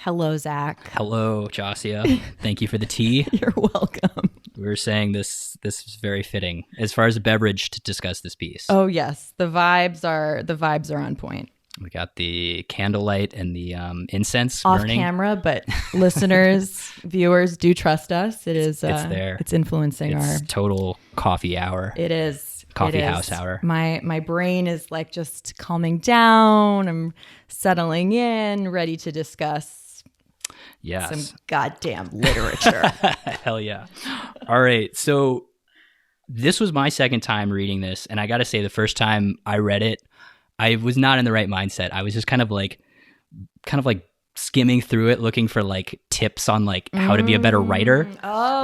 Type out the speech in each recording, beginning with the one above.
Hello, Zach. Hello, Josia. Thank you for the tea. You're welcome. We were saying this is very fitting as far as a beverage to discuss this piece. Oh yes, the vibes are on point. We got the candlelight and the incense Off burning. camera, but listeners, viewers do trust us. It's there. It's influencing It's total coffee hour. It is. Coffee house hour. My brain is like just calming down. I'm settling in, ready to discuss some goddamn literature. Hell yeah. All right. So this was my second time reading this. And I got to say, the first time I read it, I was not in the right mindset. I was just kind of like skimming through it, looking for like tips on like how to be a better writer,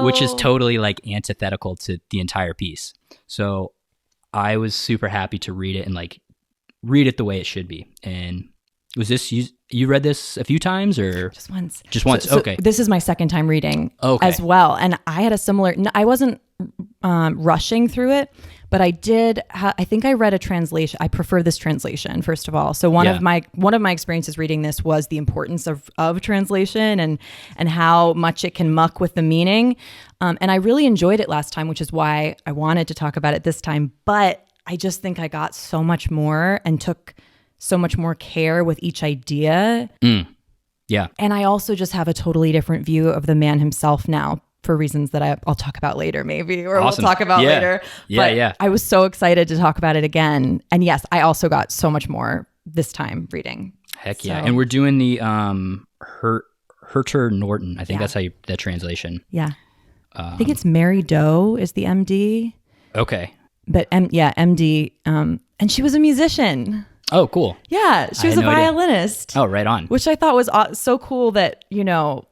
which is totally like antithetical to the entire piece. So I was super happy to read it and like read it the way it should be. And was this, you read this a few times or? Just once. Just once. So okay. This is my second time reading as well. And I had a similar, I wasn't rushing through it, but I did, I think I read a translation. I prefer this translation, first of all. So one of my experiences reading this was the importance of translation and how much it can muck with the meaning. And I really enjoyed it last time, which is why I wanted to talk about it this time. But I just think I got so much more and took so much more care with each idea. Yeah. And I also just have a totally different view of the man himself now, for reasons that I'll talk about later, maybe, or Awesome. we'll talk about later. Yeah. I was so excited to talk about it again. And yes, I also got so much more this time reading. Heck yeah. And we're doing the Herter Norton. I think that's how that translation. Yeah. I think it's Mary Doe is the MD. Okay. But MD. And she was a musician. Oh, cool. Yeah, she was a violinist. Oh, right on. Which I thought was so cool that,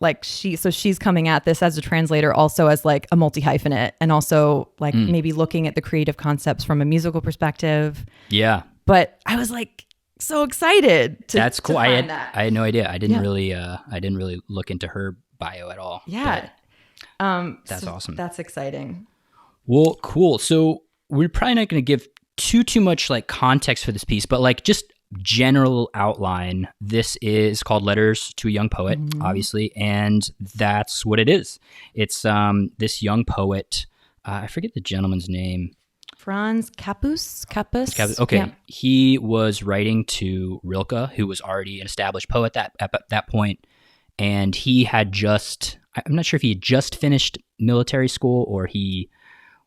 like she's coming at this as a translator also as like a multi-hyphenate and also like maybe looking at the creative concepts from a musical perspective. Yeah. But I was like so excited to That's cool. to I find that. had no idea. I didn't really look into her bio at all. Yeah. That's awesome. That's exciting. Well, cool. So we're probably not going to give too much like context for this piece, but like just general outline. This is called Letters to a Young Poet, obviously, and that's what it is. It's this young poet. I forget the gentleman's name. Franz Capus. Okay, Yeah. He was writing to Rilke, who was already an established poet at that point, and he had I'm not sure if he had just finished military school or he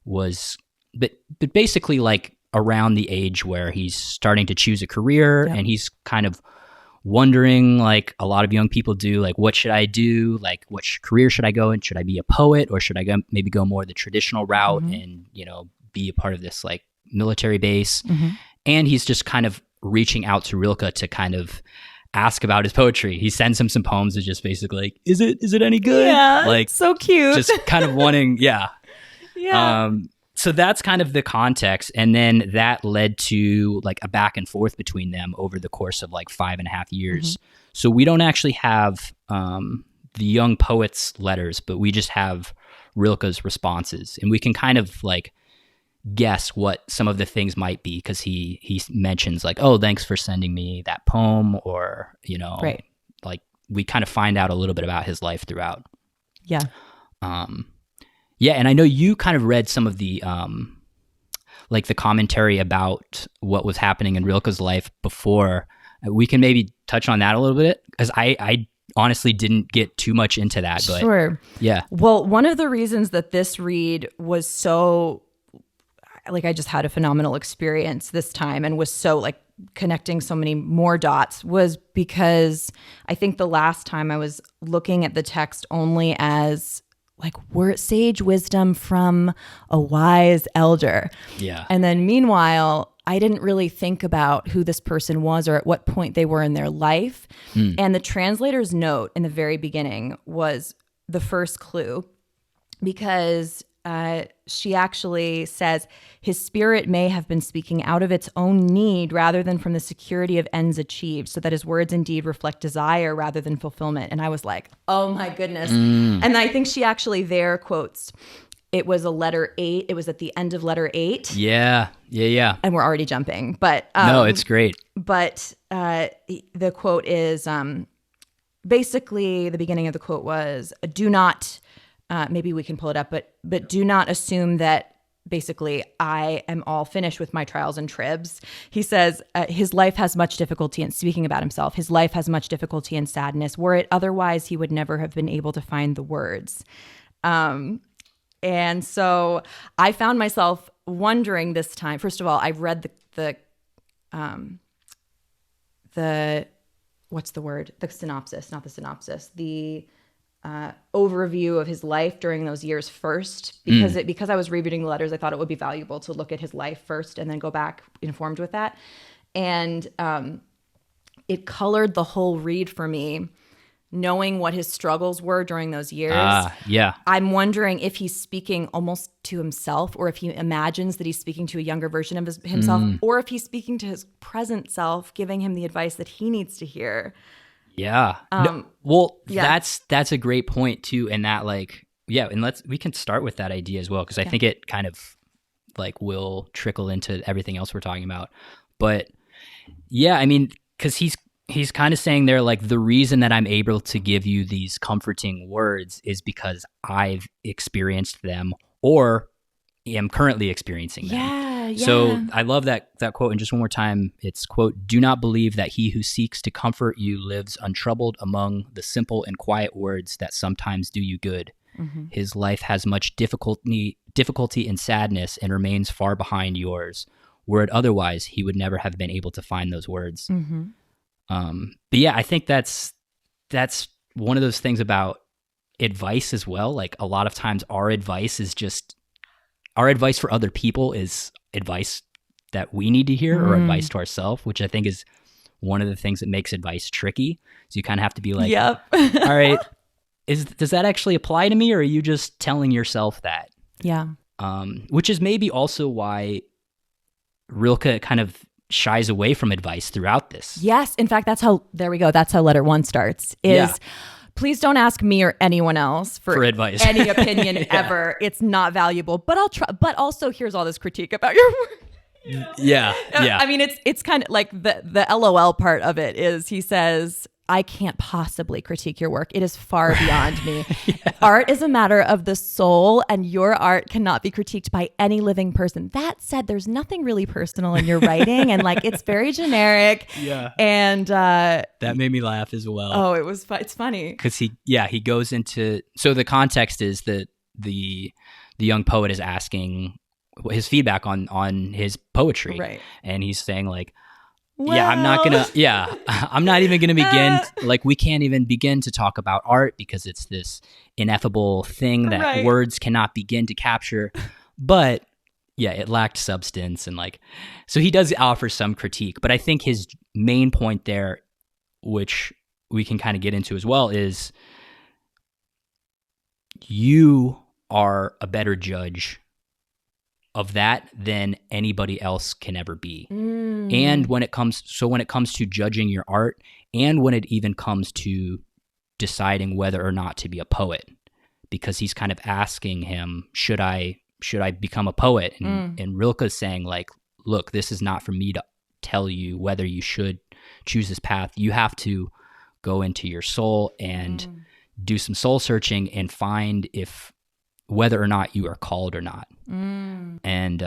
was, but basically like around the age where he's starting to choose a career and he's kind of wondering, like a lot of young people do, like, what should I do? Like, what career should I go in? Should I be a poet or should I maybe go more the traditional route and, be a part of this like military base? And he's just kind of reaching out to Rilke to kind of ask about his poetry. He sends him some poems that just basically like, is it any good? Yeah, like so cute. Just kind of wanting, Yeah. So that's kind of the context. And then that led to like a back and forth between them over the course of like 5.5 years. So we don't actually have the young poet's letters, but we just have Rilke's responses. And we can kind of like guess what some of the things might be because he mentions like, oh, thanks for sending me that poem, or, right. Like we kind of find out a little bit about his life throughout. Yeah. Yeah, and I know you kind of read some of the like the commentary about what was happening in Rilke's life before. We can maybe touch on that a little bit because I honestly didn't get too much into that. But sure. Yeah. Well, one of the reasons that this read was so, like, I just had a phenomenal experience this time and was so like connecting so many more dots was because I think the last time I was looking at the text only as like sage wisdom from a wise elder. Yeah. And then meanwhile, I didn't really think about who this person was or at what point they were in their life. And the translator's note in the very beginning was the first clue because she actually says, his spirit may have been speaking out of its own need rather than from the security of ends achieved, so that his words indeed reflect desire rather than fulfillment. And I was like, oh my goodness. And I think she actually there quotes, it was a letter 8. It was at the end of letter 8. Yeah. And we're already jumping. But no, it's great. But the quote is, basically the beginning of the quote was, do not, maybe we can pull it up, but do not assume that basically I am all finished with my trials and tribs. He says his life has much difficulty in speaking about himself. His life has much difficulty in sadness. Were it otherwise, he would never have been able to find the words. And so I found myself wondering this time. First of all, I read the what's the word? The synopsis, not the synopsis. The overview of his life during those years first, because I was rereading the letters, I thought it would be valuable to look at his life first and then go back informed with that. And it colored the whole read for me, knowing what his struggles were during those years. Yeah. I'm wondering if he's speaking almost to himself, or if he imagines that he's speaking to a younger version of himself, or if he's speaking to his present self, giving him the advice that he needs to hear. Yeah. That's a great point too. And that and we can start with that idea as well, because I think it kind of will trickle into everything else we're talking about. But yeah, I mean, because he's kind of saying there, the reason that I'm able to give you these comforting words is because I've experienced them or am currently experiencing them. Yeah. So I love that quote. And just one more time, it's quote, "Do not believe that he who seeks to comfort you lives untroubled among the simple and quiet words that sometimes do you good. Mm-hmm. His life has much difficulty and sadness and remains far behind yours. Were it otherwise, he would never have been able to find those words." Mm-hmm. But yeah, I think that's one of those things about advice as well. A lot of times our advice for other people is advice that we need to hear, or advice to ourselves, which I think is one of the things that makes advice tricky. So you kind of have to be like, yep. All right, does that actually apply to me, or are you just telling yourself that? Yeah. Which is maybe also why Rilke kind of shies away from advice throughout this. Yes. In fact, that's how letter 1 starts is, please don't ask me or anyone else for advice, any opinion ever. It's not valuable, but I'll try. But also, here's all this critique about your work. Yeah. I mean, it's kind of like the LOL part of it is, he says, I can't possibly critique your work. It is far beyond me. Art is a matter of the soul, and your art cannot be critiqued by any living person. That said, there's nothing really personal in your writing, and it's very generic. Yeah. And that made me laugh as well. Oh, it's funny. Because he goes into, so the context is that the young poet is asking his feedback on his poetry. Right. And he's saying I'm not even going to begin, we can't even begin to talk about art because it's this ineffable thing that words cannot begin to capture. But yeah, it lacked substance. And so he does offer some critique, but I think his main point there, which we can kind of get into as well, is you are a better judge of that than anybody else can ever be. And when it comes to judging your art, and when it even comes to deciding whether or not to be a poet, because he's kind of asking him, should I become a poet? And Rilke's saying look, this is not for me to tell you whether you should choose this path. You have to go into your soul and do some soul searching and find whether or not you are called or not. And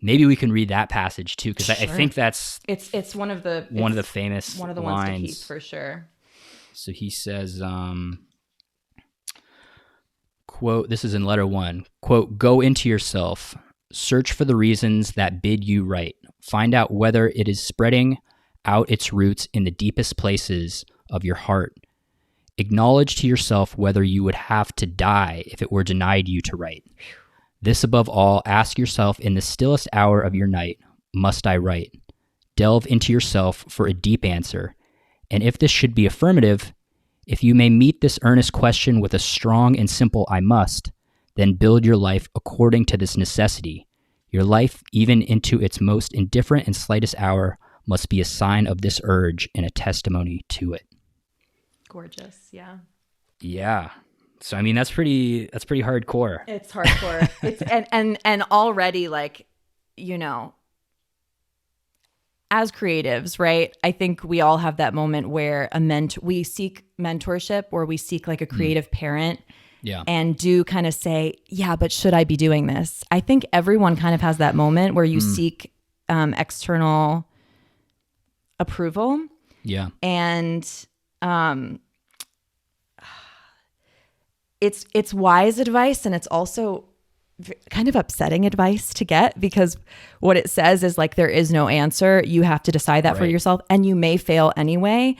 maybe we can read that passage too, because I think that's it's one of the famous one of the lines. Ones to keep for sure. So he says, quote, this is in letter 1, quote, "Go into yourself, search for the reasons that bid you write, find out whether it is spreading out its roots in the deepest places of your heart. Acknowledge to yourself whether you would have to die if it were denied you to write. This above all, ask yourself in the stillest hour of your night, must I write? Delve into yourself for a deep answer. And if this should be affirmative, if you may meet this earnest question with a strong and simple I must, then build your life according to this necessity. Your life, even into its most indifferent and slightest hour, must be a sign of this urge and a testimony to it." Gorgeous. Yeah. Yeah. So I mean, that's pretty hardcore. It's hardcore. It's and already as creatives, right? I think we all have that moment where we seek mentorship, or we seek like a creative parent. Yeah. And do kind of say, yeah, but should I be doing this? I think everyone kind of has that moment where you seek external approval. Yeah. And it's wise advice, and it's also kind of upsetting advice to get, because what it says is like, there is no answer. You have to decide that for yourself, and you may fail anyway.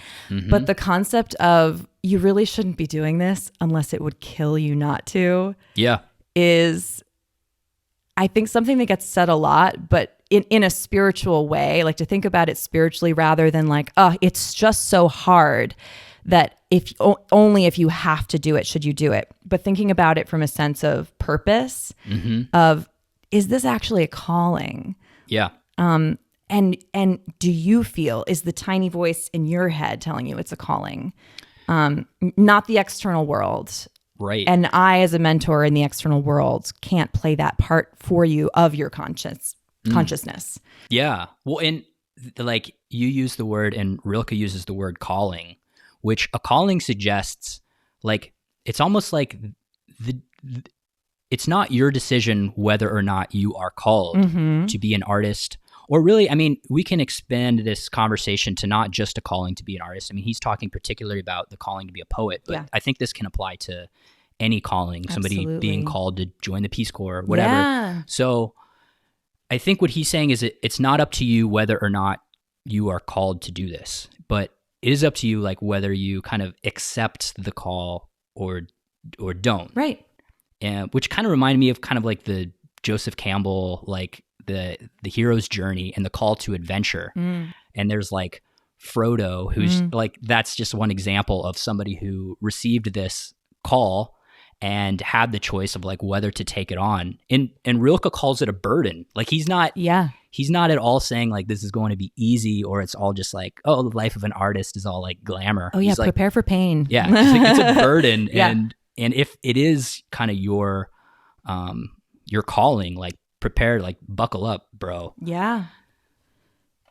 But the concept of you really shouldn't be doing this unless it would kill you not to, is, I think, something that gets said a lot, but in a spiritual way, like to think about it spiritually rather than like, oh, it's just so hard that only if you have to do it should you do it. But thinking about it from a sense of purpose, of, is this actually a calling? Yeah. And do you feel, is the tiny voice in your head telling you it's a calling? Not the external world. Right. And I, as a mentor in the external world, can't play that part for you of your consciousness. Yeah. Well, and like you use the word, and Rilke uses the word calling, which a calling suggests, like, it's almost like it's not your decision whether or not you are called to be an artist. Or really, I mean, we can expand this conversation to not just a calling to be an artist. I mean, he's talking particularly about the calling to be a poet, but I think this can apply to any calling, somebody being called to join the Peace Corps, whatever. Yeah. So I think what he's saying is it's not up to you whether or not you are called to do this, but it is up to you, like, whether you kind of accept the call or don't. Right. And which kind of reminded me of kind of like the Joseph Campbell, like the hero's journey and the call to adventure. And there's like Frodo, who's like, that's just one example of somebody who received this call and had the choice of like whether to take it on. And Rilke calls it a burden. Like he's not at all saying like this is going to be easy, or it's all just like, oh, the life of an artist is all like glamour. Oh yeah, he's prepare for pain. Yeah, it's a burden. And if it is kind of your calling, like prepare, like buckle up, bro. Yeah.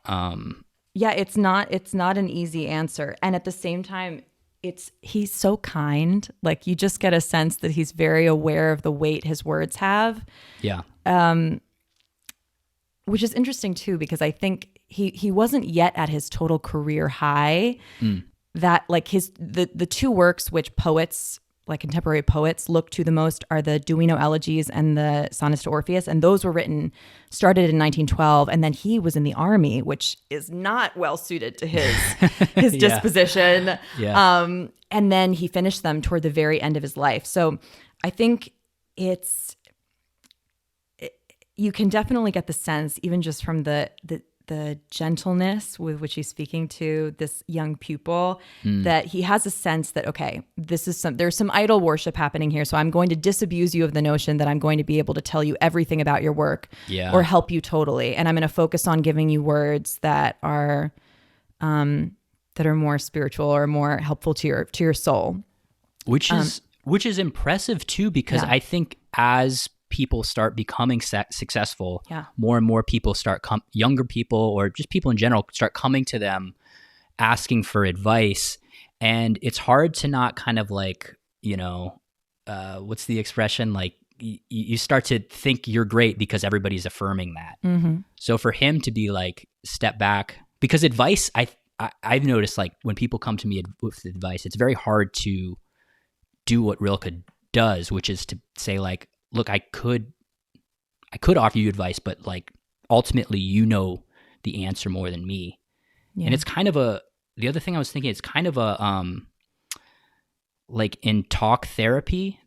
Yeah, it's not an easy answer. And at the same time, he's so kind. Like you just get a sense that he's very aware of the weight his words have. Yeah. Which is interesting too, because I think he wasn't yet at his total career high. That like the two works which poets, like contemporary poets, look to the most are the Duino Elegies and the Sonnets to Orpheus. And those were started in 1912. And then he was in the army, which is not well suited to his disposition. Yeah. And then he finished them toward the very end of his life. So I think you can definitely get the sense, even just from the gentleness with which he's speaking to this young pupil, that he has a sense that, okay, there's some idol worship happening here. So I'm going to disabuse you of the notion that I'm going to be able to tell you everything about your work or help you totally. And I'm going to focus on giving you words that are more spiritual or more helpful to your soul. Which is impressive too, because I think as people start becoming successful, more and more people younger people or just people in general start coming to them asking for advice. And it's hard to not kind of like, what's the expression? Like you start to think you're great because everybody's affirming that. So for him to be like, step back, because advice, I've noticed like when people come to me with advice, it's very hard to do what Rilke does, which is to say like, look, I could offer you advice, but like ultimately you know the answer more than me. Yeah. And it's kind of the other thing I was thinking, it's kind of like in talk therapy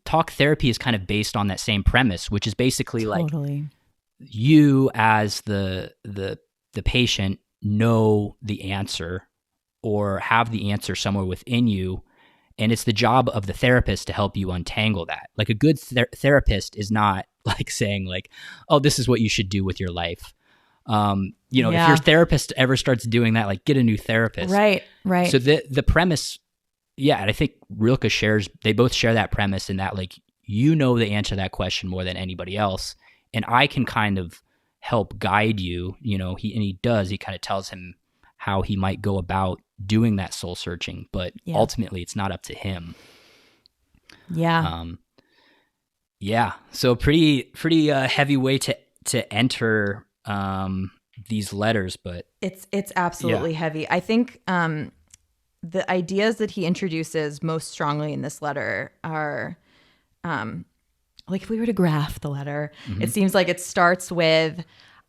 is kind of based on that same premise, which is basically like you as the patient know the answer or have the answer somewhere within you. And it's the job of the therapist to help you untangle that. Like a good therapist is not like saying like, oh, this is what you should do with your life. If your therapist ever starts doing that, like get a new therapist. Right. So the premise, and I think Rilke they both share that premise in that like, you know the answer to that question more than anybody else. And I can kind of help guide you, he kind of tells him how he might go about doing that soul searching, but ultimately it's not up to him. Yeah. So pretty heavy way to enter these letters, but it's absolutely heavy. I think the ideas that he introduces most strongly in this letter are like, if we were to graph the letter, it seems like it starts with,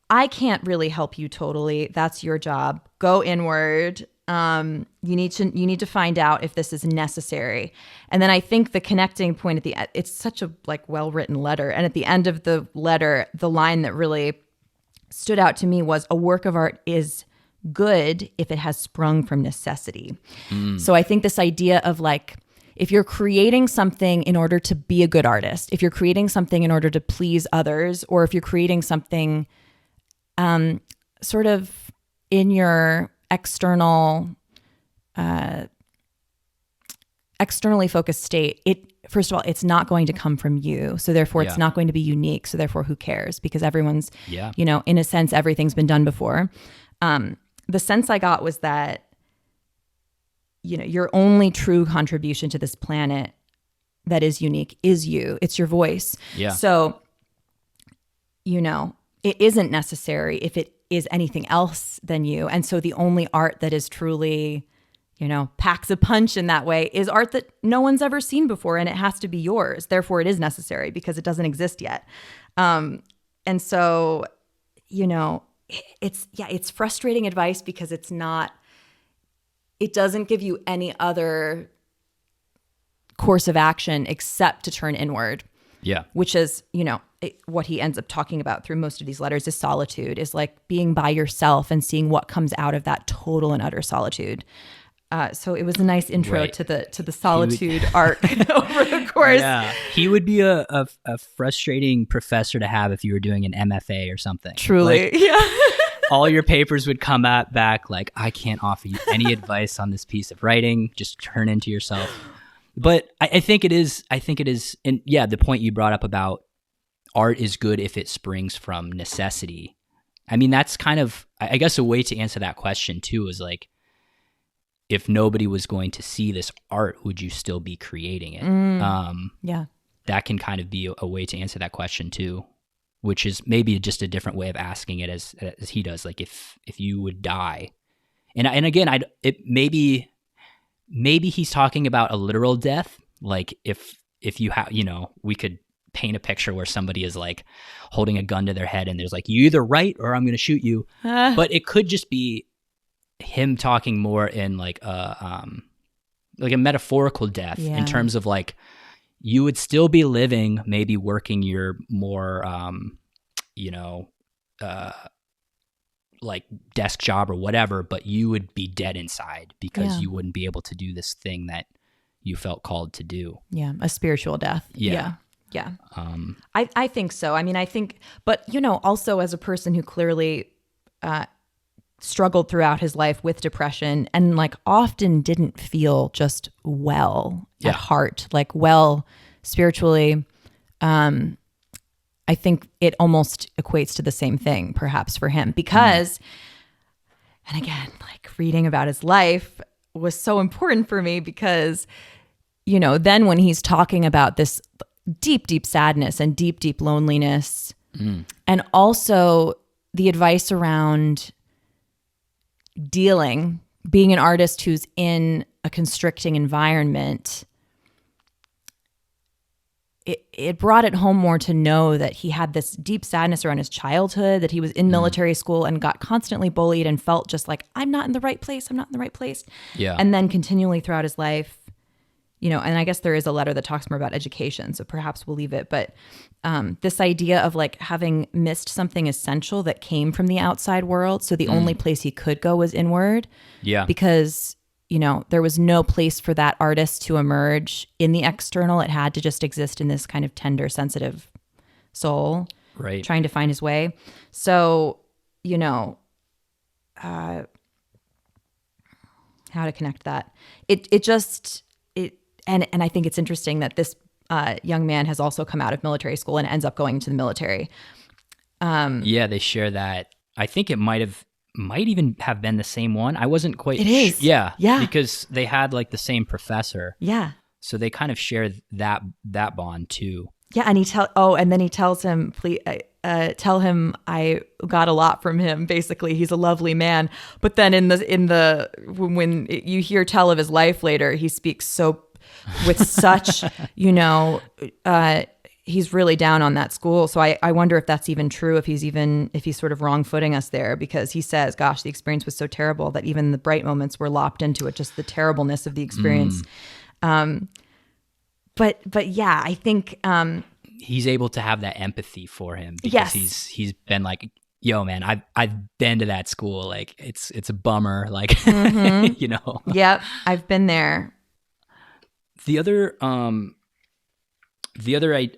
I can't really help you totally. That's your job. Go inward. You need to find out if this is necessary. And then I think the connecting point at the end, it's such a like well-written letter. And at the end of the letter, the line that really stood out to me was, a work of art is good if it has sprung from necessity. So I think this idea of like, if you're creating something in order to be a good artist, if you're creating something in order to please others, or if you're creating something sort of in your externally focused state, first of all, it's not going to come from you. So therefore it's not going to be unique. So therefore who cares? Because everyone's, in a sense, everything's been done before. The sense I got was that, your only true contribution to this planet that is unique is you. It's your voice. Yeah. So, it isn't necessary if it is anything else than you. And so the only art that is truly, packs a punch in that way is art that no one's ever seen before, and it has to be yours. Therefore, it is necessary because it doesn't exist yet. And so, it's frustrating advice because it doesn't give you any other course of action except to turn inward. Yeah. Which is, what he ends up talking about through most of these letters is solitude, is like being by yourself and seeing what comes out of that total and utter solitude. So it was a nice intro to the solitude arc over the course. Yeah. He would be a frustrating professor to have if you were doing an MFA or something. Truly. All your papers would come back like, I can't offer you any advice on this piece of writing. Just turn into yourself. But I think it is, and the point you brought up about art is good if it springs from necessity. I mean, that's kind of, I guess, a way to answer that question too is like, if nobody was going to see this art, would you still be creating it? That can kind of be a way to answer that question too, which is maybe just a different way of asking it as he does. Like if you would die, and again, maybe he's talking about a literal death. Like if you have, we could paint a picture where somebody is like holding a gun to their head and there's like, you either write or I'm going to shoot you. But it could just be him talking more in like a metaphorical death in terms of like, you would still be living, maybe working your more, like desk job or whatever, but you would be dead inside because you wouldn't be able to do this thing that you felt called to do. Yeah. A spiritual death. Yeah. I think so. I mean, but also as a person who clearly, struggled throughout his life with depression and like often didn't feel just well at heart, like well spiritually. I think it almost equates to the same thing perhaps for him because, and again, like reading about his life was so important for me because, then when he's talking about this deep, deep sadness and deep, deep loneliness and also the advice around being an artist who's in a constricting environment, it brought it home more to know that he had this deep sadness around his childhood, that he was in military school and got constantly bullied and felt just like, I'm not in the right place. Yeah. And then continually throughout his life, and I guess there is a letter that talks more about education, so perhaps we'll leave it. But this idea of like having missed something essential that came from the outside world. So the only place he could go was inward. Yeah. Because, there was no place for that artist to emerge in the external. It had to just exist in this kind of tender, sensitive soul. Right. Trying to find his way. So, how to connect that. And I think it's interesting that this young man has also come out of military school and ends up going to the military. Yeah, they share that. I think it might even have been the same one. I wasn't quite. It is. Yeah, Yeah. because they had like the same professor. Yeah. So they kind of share that bond too. Yeah, and then he tells him, please tell him I got a lot from him. Basically, he's a lovely man. But then when you hear tell of his life later, he speaks with such, he's really down on that school. So I wonder if that's even true, if he's sort of wrong-footing us there, because he says, gosh, the experience was so terrible that even the bright moments were lopped into it, just the terribleness of the experience. But yeah, I think he's able to have that empathy for him because he's been like, yo, man, I've been to that school. Like it's a bummer. Like, Yep, I've been there. The other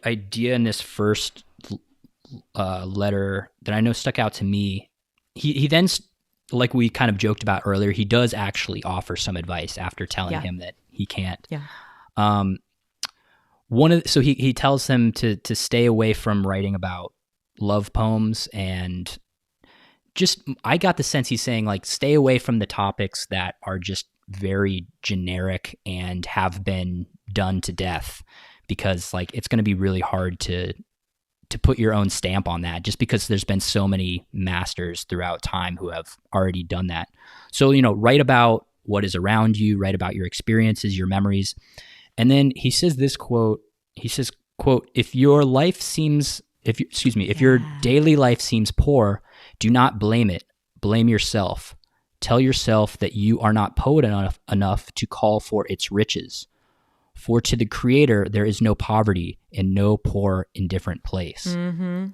idea in this first letter that I know stuck out to me, he then, like we kind of joked about earlier, he does actually offer some advice after telling him that he can't. Yeah. So he tells him to stay away from writing about love poems, and just, I got the sense he's saying like stay away from the topics that are just very generic and have been done to death, because like it's going to be really hard to put your own stamp on that, just because there's been so many masters throughout time who have already done that. So, write about what is around you, write about your experiences, your memories. And then he says this quote, if your daily life seems poor, do not blame it. Blame yourself. Tell yourself that you are not poet enough to call for its riches. For to the Creator, there is no poverty and no poor, indifferent place. Mm-hmm.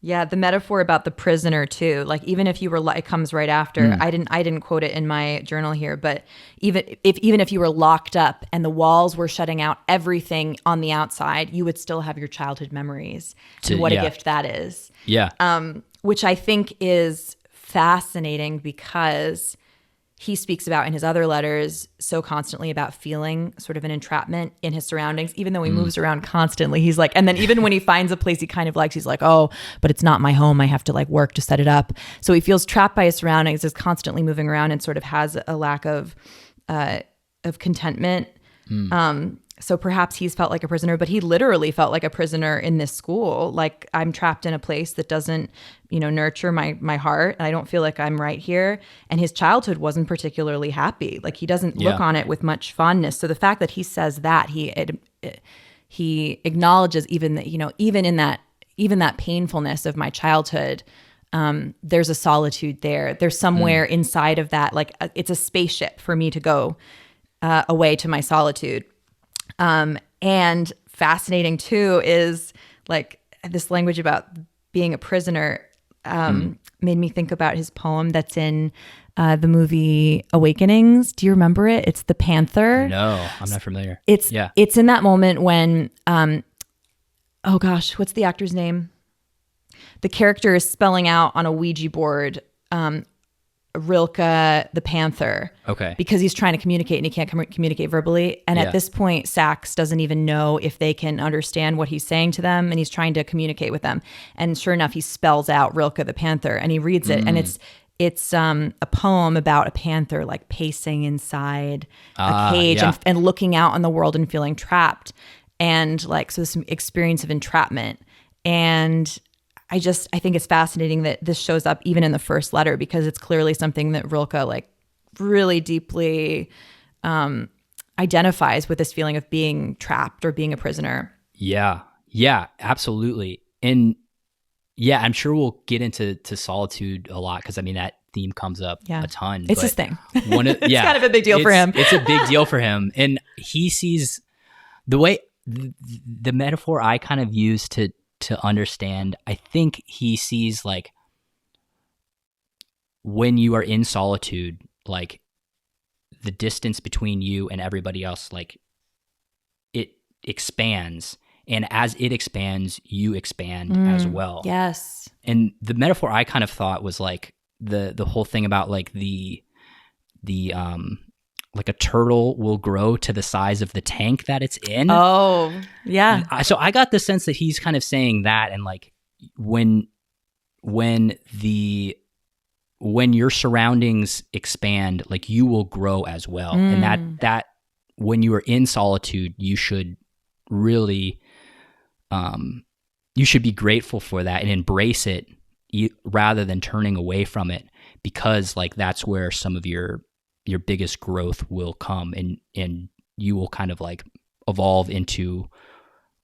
Yeah, the metaphor about the prisoner too. Like even if you were, it comes right after. I didn't quote it in my journal here, but even if you were locked up and the walls were shutting out everything on the outside, you would still have your childhood memories. And what a gift that is. Yeah. Which I think is fascinating, because he speaks about in his other letters so constantly about feeling sort of an entrapment in his surroundings, even though he moves around constantly. He's like, and then even when he finds a place he kind of likes, he's like, oh, but it's not my home. I have to like work to set it up. So he feels trapped by his surroundings, is constantly moving around, and sort of has a lack of contentment. So perhaps he's felt like a prisoner, but he literally felt like a prisoner in this school. Like, I'm trapped in a place that doesn't, nurture my heart. And I don't feel like I'm right here. And his childhood wasn't particularly happy. Like, he doesn't look on it with much fondness. So the fact that he says that, he acknowledges even that, even that painfulness of my childhood, there's a solitude there. There's somewhere inside of that, like it's a spaceship for me to go away to my solitude. And fascinating too is like this language about being a prisoner made me think about his poem that's in the movie Awakenings. Do you remember it? It's The Panther. No, I'm not familiar. It's in that moment when, oh gosh, what's the actor's name? The character is spelling out on a Ouija board, Rilke, the Panther. Okay. Because he's trying to communicate and he can't communicate verbally. And at this point, Sachs doesn't even know if they can understand what he's saying to them, and he's trying to communicate with them. And sure enough, he spells out Rilke, the Panther, and he reads it. And it's a poem about a panther like pacing inside a cage and looking out on the world and feeling trapped. And like, so this experience of entrapment. And I think it's fascinating that this shows up even in the first letter, because it's clearly something that Rilke like really deeply identifies with, this feeling of being trapped or being a prisoner. Yeah, absolutely. And yeah, I'm sure we'll get into solitude a lot, because I mean that theme comes up a ton. It's his thing. It's kind of a big deal for him. It's a big deal for him, and he sees the way the metaphor I kind of use to understand, I think he sees like when you are in solitude, like the distance between you and everybody else, like it expands, and as it expands, you expand as well. Yes. And the metaphor I kind of thought was like the whole thing about like the like a turtle will grow to the size of the tank that it's in. Oh, yeah. So I got the sense that he's kind of saying that, and like when your surroundings expand, like you will grow as well. And that when you are in solitude, you should really, you should be grateful for that and embrace it rather than turning away from it, because like that's where some of your biggest growth will come, and you will kind of like evolve into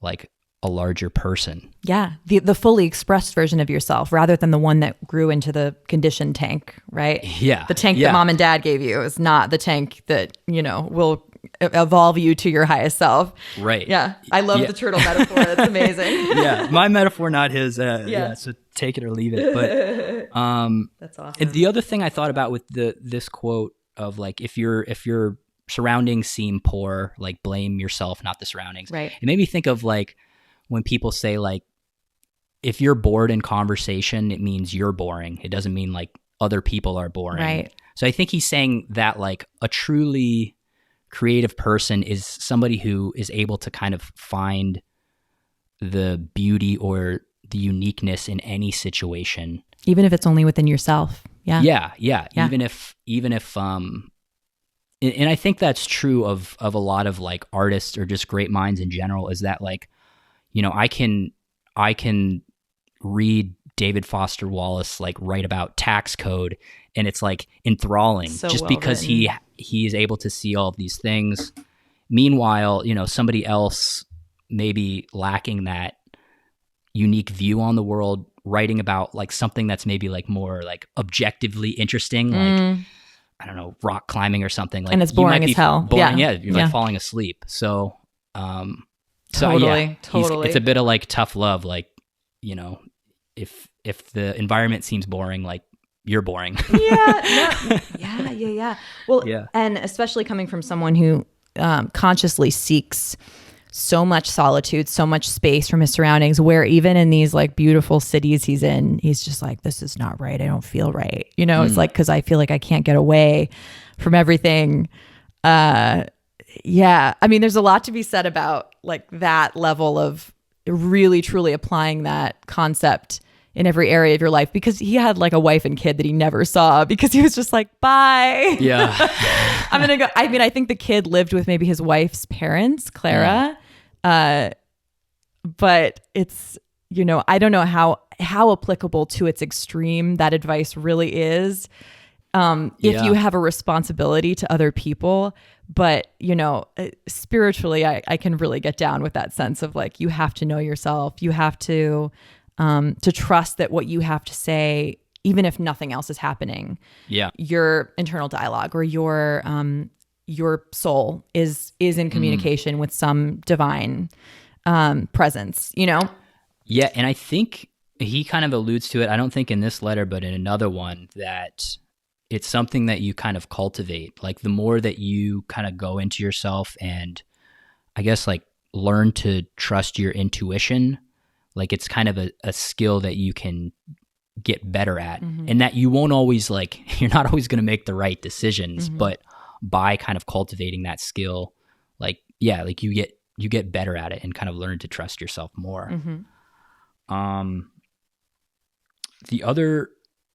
like a larger person. Yeah. The fully expressed version of yourself, rather than the one that grew into the conditioned tank, right? Yeah. The tank that mom and dad gave you is not the tank that, will evolve you to your highest self. Right. Yeah. I love the turtle metaphor. That's amazing. Yeah. My metaphor, not his. So take it or leave it. But that's awesome. And the other thing I thought about with this quote of like, if your surroundings seem poor, like blame yourself, not the surroundings. Right. It made me think of like when people say like, if you're bored in conversation, it means you're boring. It doesn't mean like other people are boring. Right. So I think he's saying that like a truly creative person is somebody who is able to kind of find the beauty or the uniqueness in any situation, even if it's only within yourself. Yeah. Even if and I think that's true of a lot of like artists or just great minds in general, is that like, I can read David Foster Wallace like write about tax code, and it's like enthralling, so just well because written. he is able to see all of these things. Meanwhile, somebody else maybe lacking that unique view on the world, writing about like something that's maybe like more like objectively interesting, like I don't know, rock climbing or something. Like, and it's boring as hell. Boring, you're like falling asleep. So, totally. It's a bit of like tough love. Like, if the environment seems boring, like you're boring. Yeah. Well, and especially coming from someone who consciously seeks so much solitude, so much space from his surroundings, where even in these like beautiful cities he's in, he's just like, this is not right. I don't feel right. It's like, cause I feel like I can't get away from everything. I mean, there's a lot to be said about like that level of really truly applying that concept in every area of your life, because he had like a wife and kid that he never saw because he was just like, bye. Yeah. I'm going to go. I mean, I think the kid lived with maybe his wife's parents, Clara. But it's, I don't know how applicable to its extreme that advice really is. If you have a responsibility to other people, but spiritually, I can really get down with that sense of like, you have to know yourself. You have to trust that what you have to say, even if nothing else is happening, your internal dialogue or your soul is in communication with some divine presence, Yeah, and I think he kind of alludes to it, I don't think in this letter, but in another one, that it's something that you kind of cultivate. Like the more that you kind of go into yourself and I guess like learn to trust your intuition, like it's kind of a skill that you can get better at, and that you won't always like, you're not always going to make the right decisions, but by kind of cultivating that skill, like, like you get better at it and kind of learn to trust yourself more. The other,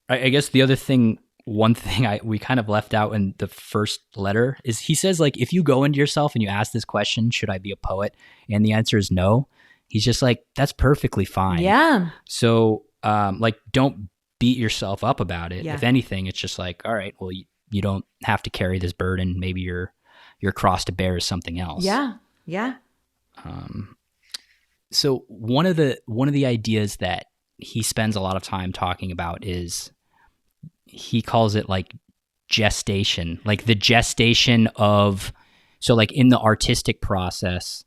I guess the other thing, one thing we kind of left out in the first letter is he says like, if you go into yourself and you ask this question, should I be a poet? And the answer is no. He's just like, that's perfectly fine. Yeah. So like, don't beat yourself up about it. Yeah. If anything, it's just like, all right, well, you don't have to carry this burden. Maybe your cross to bear is something else. Yeah. Yeah. So one of the ideas that he spends a lot of time talking about is, he calls it like gestation, like the gestation of, so like in the artistic process,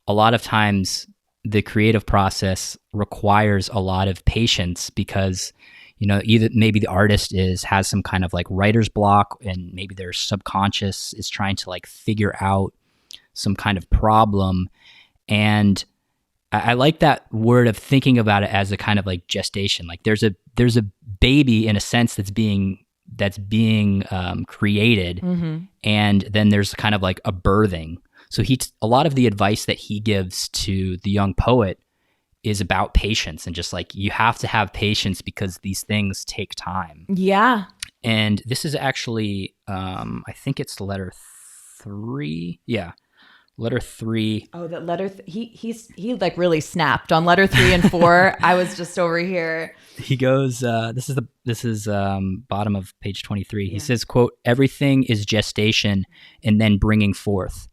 a lot of times the creative process requires a lot of patience because, either maybe the artist has some kind of like writer's block, and maybe their subconscious is trying to like figure out some kind of problem. And I like that word of thinking about it as a kind of like gestation. Like there's a baby in a sense that's being created, and then there's kind of like a birthing. So a lot of the advice that he gives to the young poet is about patience, and just like you have to have patience because these things take time. Yeah. And this is actually, I think it's letter 3. Yeah. Letter 3. Oh, that letter. He like really snapped on letter 3 and 4. I was just over here. He goes, this is bottom of page 23. He says, quote, "Everything is gestation and then bringing forth.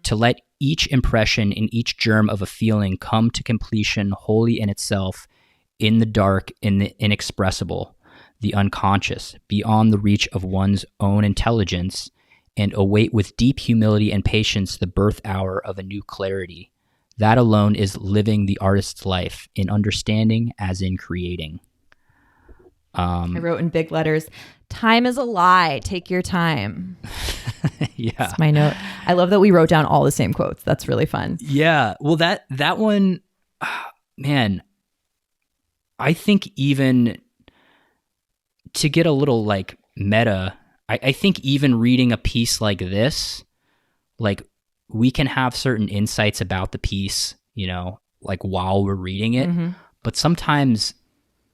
To let each impression and each germ of a feeling come to completion wholly in itself, in the dark, in the inexpressible, the unconscious, beyond the reach of one's own intelligence, and await with deep humility and patience the birth hour of a new clarity. That alone is living the artist's life, in understanding as in creating." I wrote in big letters, "Time is a lie. Take your time." Yeah. That's my note. I love that we wrote down all the same quotes. That's really fun. Yeah. Well, that one, man, I think even to get a little like meta, I think even reading a piece like this, like we can have certain insights about the piece, you know, like while we're reading it, but sometimes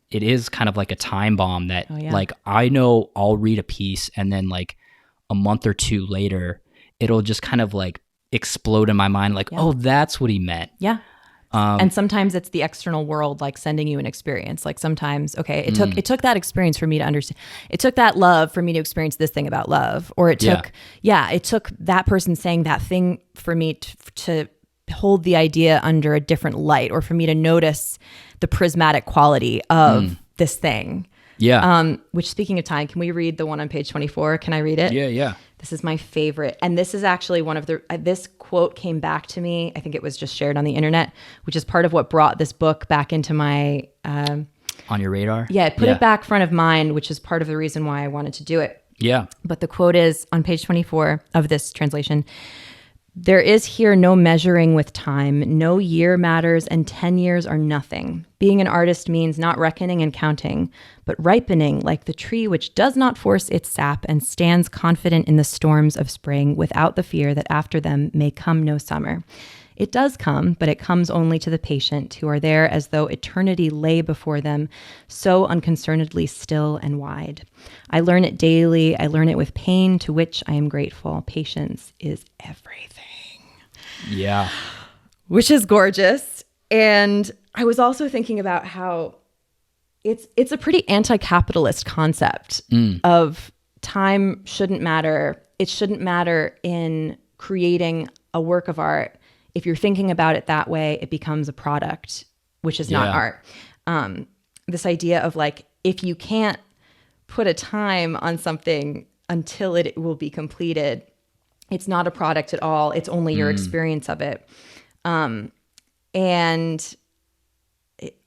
it is kind of like a time bomb that like I know I'll read a piece and then like a month or two later, it'll just kind of like explode in my mind like, oh, that's what he meant. Yeah. And sometimes it's the external world like sending you an experience. Like sometimes, okay, it took that experience for me to understand. It took that love for me to experience this thing about love. Or it took, it took that person saying that thing for me to hold the idea under a different light, or for me to notice the prismatic quality of this thing. Yeah. Which, speaking of time, can we read the one on page 24? Can I read it? Yeah. This is my favorite. And this is actually one of the, this quote came back to me. I think it was just shared on the internet, which is part of what brought this book back into my... on your radar? Yeah, it put it back front of mind, which is part of the reason why I wanted to do it. Yeah. But the quote is on page 24 of this translation: "There is here no measuring with time. No year matters, and 10 years are nothing. Being an artist means not reckoning and counting, but ripening like the tree which does not force its sap and stands confident in the storms of spring without the fear that after them may come no summer. It does come, but it comes only to the patient, who are there as though eternity lay before them, so unconcernedly still and wide. I learn it daily. I learn it with pain, to which I am grateful. Patience is everything." Yeah. Which is gorgeous. And I was also thinking about how it's a pretty anti-capitalist concept of time shouldn't matter. It shouldn't matter in creating a work of art. If you're thinking about it that way, it becomes a product, which is not art. This idea of like, if you can't put a time on something until it will be completed, it's not a product at all. It's only your experience of it. And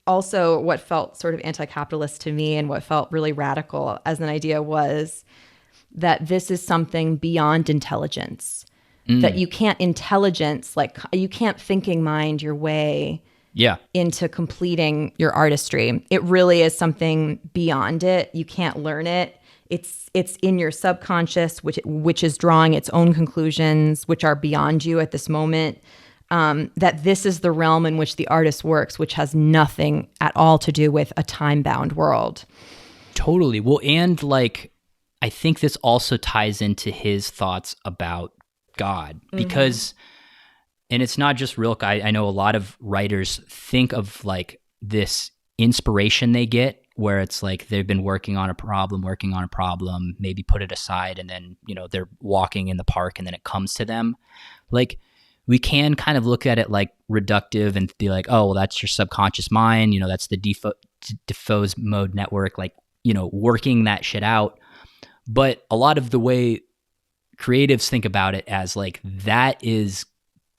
also what felt sort of anti-capitalist to me and what felt really radical as an idea was that this is something beyond intelligence. That you can't intelligence, like you can't thinking mind your way into completing your artistry. It really is something beyond it. You can't learn it. It's in your subconscious, which is drawing its own conclusions, which are beyond you at this moment. That this is the realm in which the artist works, which has nothing at all to do with a time-bound world. Totally. Well, and like, I think this also ties into his thoughts about God, because, and it's not just Rilke. I know a lot of writers think of like this inspiration they get where it's like they've been working on a problem, maybe put it aside, and then, you know, they're walking in the park and then it comes to them. Like, we can kind of look at it like reductive and be like, oh, well, that's your subconscious mind. You know, that's the Defoe's mode network, like, you know, working that shit out. But a lot of the way creatives think about it as like, that is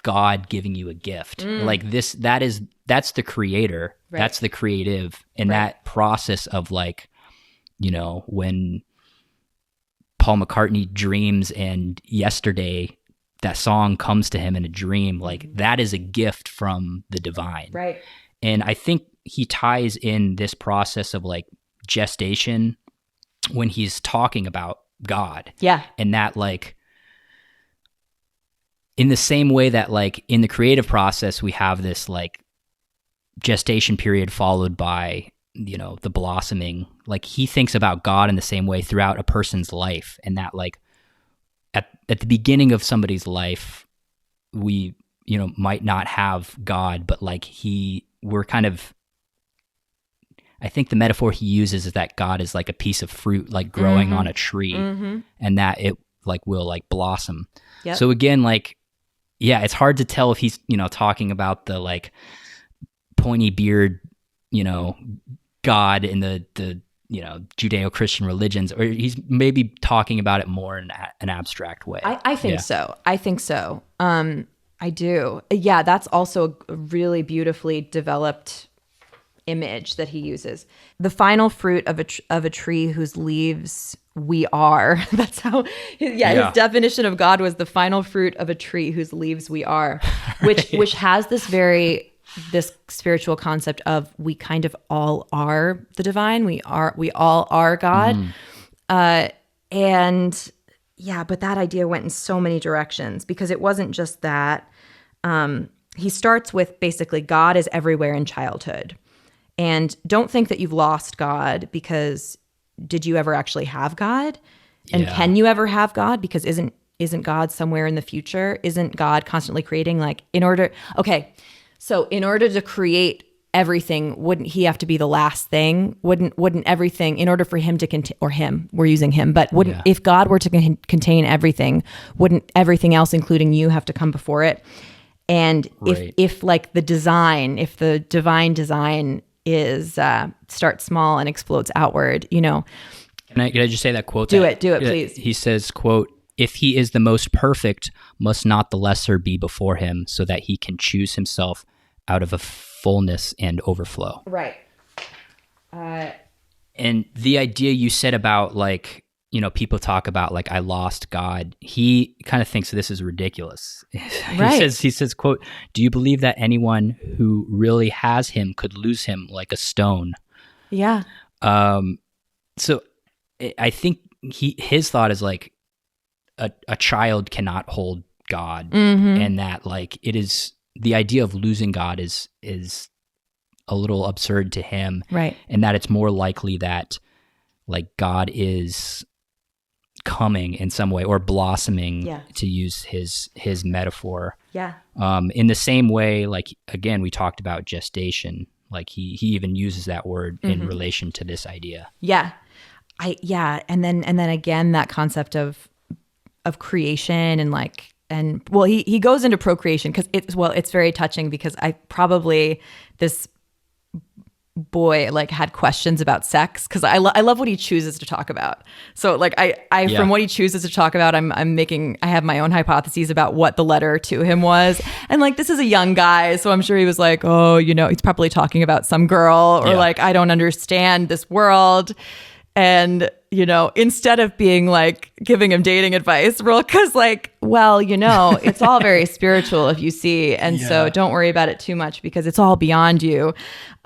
God giving you a gift. Like that's the creator. Right. That's the creative. And that process of like, you know, when Paul McCartney dreams and Yesterday, that song comes to him in a dream, like that is a gift from the divine. Right. And I think he ties in this process of like gestation when he's talking about God. Yeah. And that like, in the same way that like in the creative process, we have this like gestation period followed by, the blossoming. Like, he thinks about God in the same way throughout a person's life, and that, like, at the beginning of somebody's life, we, might not have God, but like we're kind of, I think the metaphor he uses is that God is like a piece of fruit, like growing on a tree, and that it like will like blossom. Yep. So again, like, yeah, it's hard to tell if he's, talking about the like pointy beard, God in the Judeo-Christian religions, or he's maybe talking about it more in an abstract way. I think so. I think so. I do. Yeah, that's also a really beautifully developed image that he uses. The final fruit of a tree whose leaves we are. That's how, his definition of God was the final fruit of a tree whose leaves we are, which has this spiritual concept of we kind of all are the divine. We all are God. And yeah, but that idea went in so many directions, because it wasn't just that. He starts with basically God is everywhere in childhood. And don't think that you've lost God, because did you ever actually have God? And can you ever have God? Because isn't God somewhere in the future? Isn't God constantly creating, like, in order to create everything, wouldn't he have to be the last thing? Wouldn't everything, in order for him to contain, or him, we're using him, but if God were to contain everything, wouldn't everything else, including you, have to come before it? And if like the divine design is starts small and explodes outward, Can I just say that quote? Do it, please. He says, quote, "If he is the most perfect, must not the lesser be before him, so that he can choose himself out of a fullness and overflow." Right. And the idea you said about, like, people talk about, like, I lost God. He kind of thinks this is ridiculous. Right. He says, quote, "Do you believe that anyone who really has him could lose him like a stone?" Yeah. So I think his thought is like a child cannot hold God, and that, like, it is the idea of losing God is a little absurd to him, right? And that it's more likely that, like, God is coming in some way, or blossoming, to use his metaphor. Yeah. In the same way, like, again, we talked about gestation. Like, he even uses that word in relation to this idea. Yeah. And then again, that concept of creation and he goes into procreation, because it's very touching, because this boy like had questions about sex, because I love what he chooses to talk about. So like from what he chooses to talk about, I have my own hypotheses about what the letter to him was. And like, this is a young guy, so I'm sure he was like, oh, he's probably talking about some girl, or like, I don't understand this world. And, instead of being like giving him dating advice, Rilke's like, well, it's all very spiritual, if you see. And so don't worry about it too much, because it's all beyond you.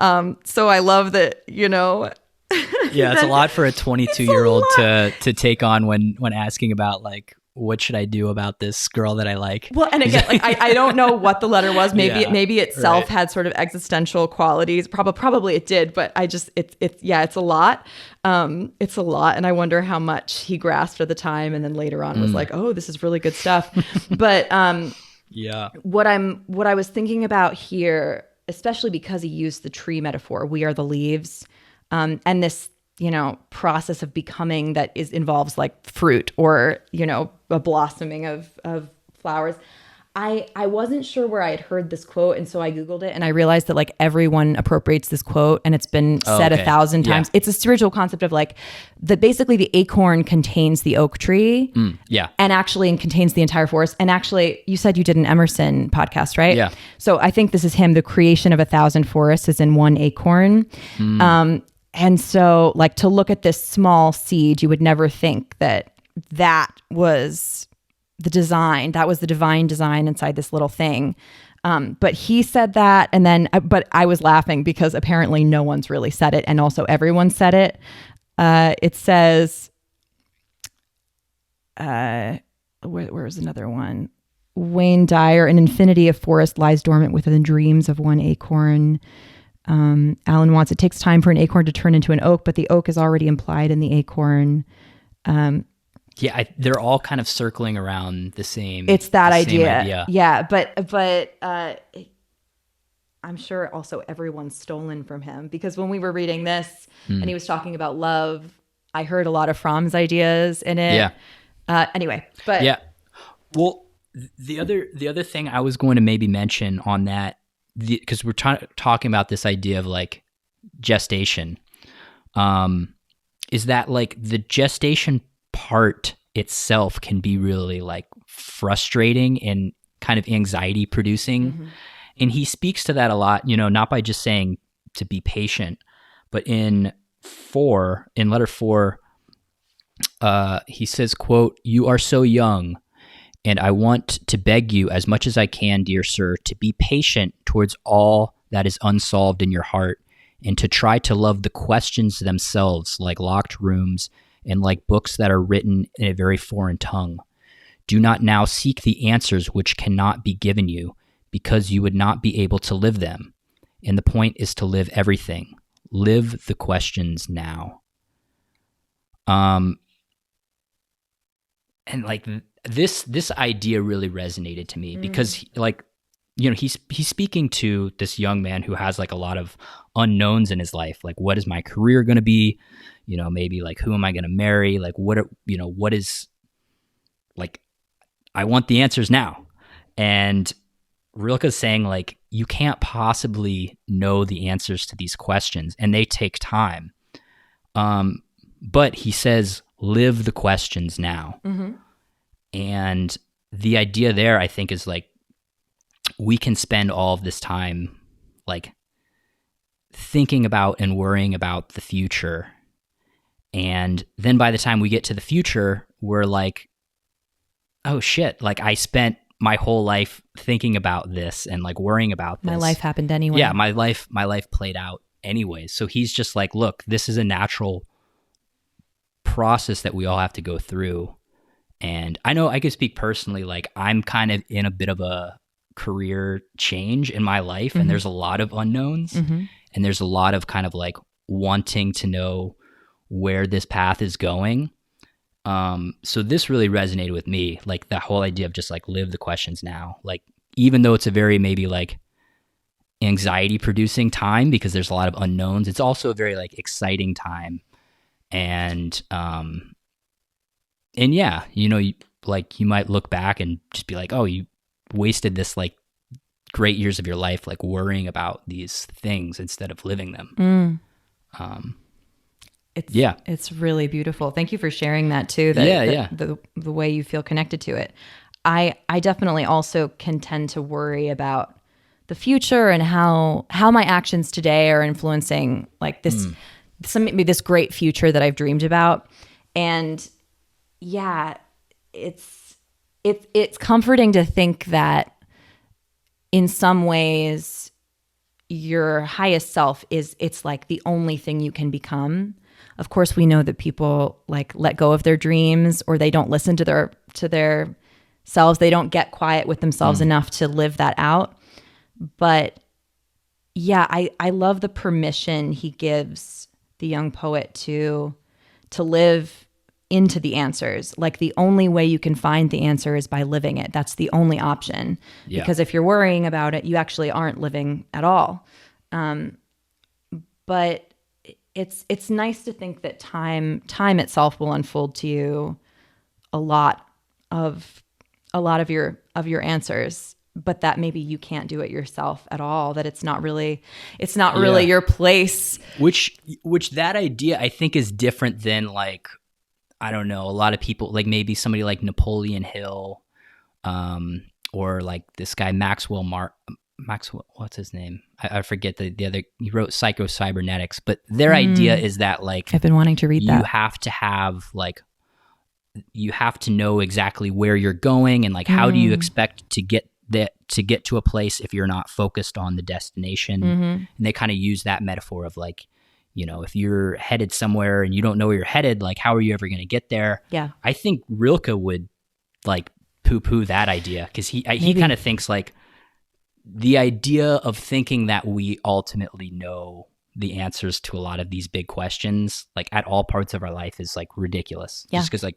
So I love that, it's a lot for a 22-year-old to take on when asking about, like, what should I do about this girl that I like? Well, and again, like, I don't know what the letter was. Maybe maybe itself had sort of existential qualities. Probably it did, but it's a lot. It's a lot, and I wonder how much he grasped at the time, and then later on was like, oh, this is really good stuff. But what I was thinking about here, especially because he used the tree metaphor, we are the leaves, and this process of becoming that involves like fruit, or a blossoming of flowers. I wasn't sure where I had heard this quote, and so I Googled it, and I realized that like everyone appropriates this quote, and it's been said 1,000 times. It's a spiritual concept of like that basically the acorn contains the oak tree, and actually contains the entire forest. And actually, you said you did an Emerson podcast, right? Yeah. So I think this is him. The creation of 1,000 forests is in one acorn. And so, like, to look at this small seed, you would never think that was the design. That was the divine design inside this little thing. But he said that, and then, but I was laughing because apparently no one's really said it, and also everyone said it. It says, where's another one? Wayne Dyer, an infinity of forest lies dormant within dreams of one acorn. Alan Watts, it takes time for an acorn to turn into an oak, but the oak is already implied in the acorn. They're all kind of circling around the same. It's that same idea. Yeah, but I'm sure also everyone's stolen from him, because when we were reading this and he was talking about love, I heard a lot of Fromm's ideas in it. Yeah. Anyway, but yeah. Well, the other thing I was going to maybe mention on that, because we're talking about this idea of like gestation, is that like the gestation part itself can be really like frustrating and kind of anxiety producing. Mm-hmm. And he speaks to that a lot, not by just saying to be patient, but in letter 4, he says, quote, "You are so young, and I want to beg you as much as I can, dear sir, to be patient towards all that is unsolved in your heart, and to try to love the questions themselves like locked rooms and like books that are written in a very foreign tongue. Do not now seek the answers which cannot be given you, because you would not be able to live them. And the point is to live everything. Live the questions now." And like this idea really resonated to me because he's speaking to this young man who has like a lot of unknowns in his life. Like, what is my career going to be? Maybe like, who am I going to marry? Like, what is, like, I want the answers now. And Rilke's saying like, you can't possibly know the answers to these questions, and they take time. But he says, live the questions now. Mm-hmm. And the idea there, I think, is like, we can spend all of this time like thinking about and worrying about the future. And then by the time we get to the future, we're like, oh shit, like I spent my whole life thinking about this and like worrying about this. My life happened anyway. Yeah, my life played out anyways. So he's just like, look, this is a natural process that we all have to go through. And I know I could speak personally, like I'm kind of in a bit of a career change in my life, mm-hmm. and there's a lot of unknowns, mm-hmm. and there's a lot of kind of like wanting to know where this path is going. So this really resonated with me, like the whole idea of just like live the questions now. Like, even though it's a very maybe like anxiety producing time because there's a lot of unknowns, it's also a very like exciting time. And yeah, you might look back and just be like, oh, you wasted this like great years of your life like worrying about these things instead of living them. It's really beautiful. Thank you for sharing that too. The way you feel connected to it. I definitely also can tend to worry about the future and how my actions today are influencing like this maybe this great future that I've dreamed about. And yeah, it's comforting to think that in some ways your highest self it's like the only thing you can become. Of course, we know that people like let go of their dreams, or they don't listen to their selves. They don't get quiet with themselves enough to live that out. But yeah, I love the permission he gives the young poet to live into the answers. Like, the only way you can find the answer is by living it. That's the only option. Yeah. Because if you're worrying about it, you actually aren't living at all. But it's nice to think that time itself will unfold to you a lot of your answers, but that maybe you can't do it yourself at all, that it's not really your place. Which that idea I think is different than like, I don't know, a lot of people, like maybe somebody like Napoleon Hill, or like this guy Maxwell, what's his name? I forget the other, he wrote Psycho-Cybernetics, but their idea is that like, I've been wanting to read that. You have to know exactly where you're going, and like, how do you expect to get to a place if you're not focused on the destination? Mm-hmm. And they kind of use that metaphor of like, if you're headed somewhere and you don't know where you're headed, like, how are you ever going to get there? Yeah. I think Rilke would like poo-poo that idea, because he kind of thinks like, the idea of thinking that we ultimately know the answers to a lot of these big questions, like at all parts of our life, is like ridiculous. Yeah. Just because like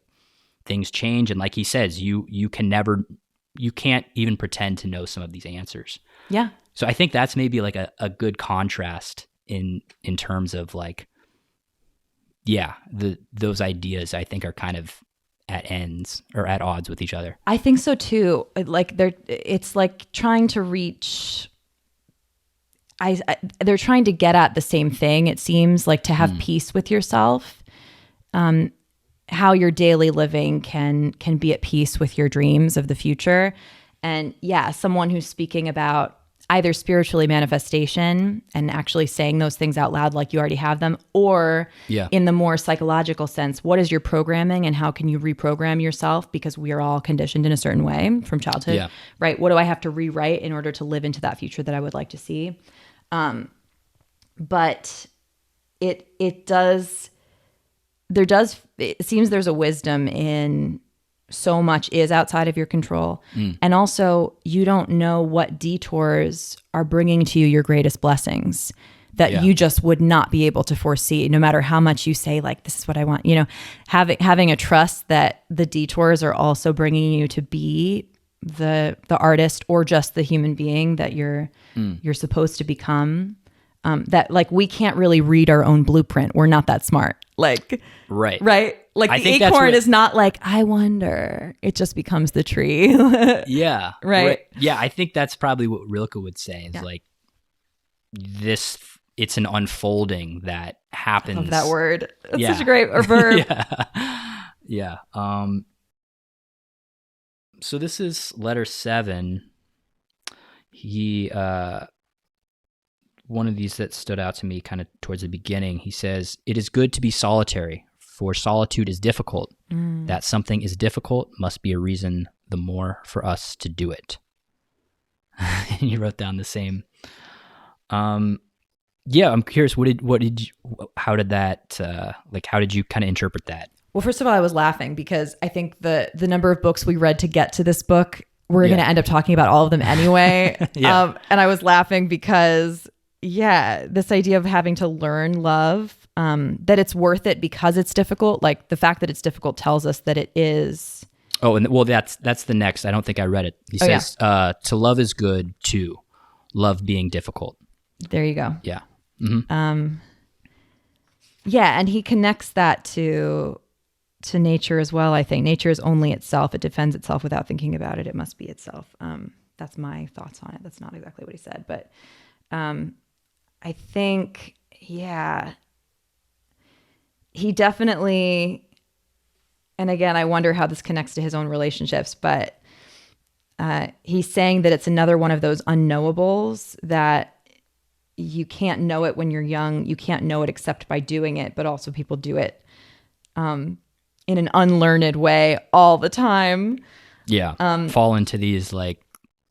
things change, and like he says, you can't even pretend to know some of these answers. Yeah. So I think that's maybe like a good contrast in terms of like, yeah, those ideas I think are kind of at ends or at odds with each other. I think so too. Like it's like trying to reach. They're trying to get at the same thing. It seems like to have peace with yourself, how your daily living can be at peace with your dreams of the future. And yeah, someone who's speaking about either spiritually manifestation and actually saying those things out loud like you already have them, or in the more psychological sense, what is your programming and how can you reprogram yourself? Because we are all conditioned in a certain way from childhood, right? What do I have to rewrite in order to live into that future that I would like to see? But it seems there's a wisdom in so much is outside of your control. And also you don't know what detours are bringing to you your greatest blessings that you just would not be able to foresee, no matter how much you say like, this is what I want, having a trust that the detours are also bringing you to be the artist or just the human being that you're supposed to become. That like we can't really read our own blueprint. We're not that smart. Like right. Like I the acorn is not like I wonder. It just becomes the tree. Yeah. Right. Yeah. I think that's probably what Rilke would say is like this. It's an unfolding that happens. I love that word. That's such a great verb. Yeah. So this is letter 7. He one of these that stood out to me kind of towards the beginning, he says, "It is good to be solitary, for solitude is difficult. That something is difficult must be a reason the more for us to do it." And you wrote down the same. Yeah, I'm curious, how did you kind of interpret that? Well, first of all, I was laughing because I think the number of books we read to get to this book, we're going to end up talking about all of them anyway. And I was laughing because this idea of having to learn love, that it's worth it because it's difficult. Like the fact that it's difficult tells us that it is. Oh, and well, that's the next. I don't think I read it. He says, to love is good too. Love being difficult. There you go. Yeah. Mm-hmm. And he connects that to nature as well. I think nature is only itself. It defends itself without thinking about it. It must be itself. That's my thoughts on it. That's not exactly what he said, but I think, he definitely, and again, I wonder how this connects to his own relationships, but he's saying that it's another one of those unknowables that you can't know it when you're young. You can't know it except by doing it, but also people do it in an unlearned way all the time. Yeah.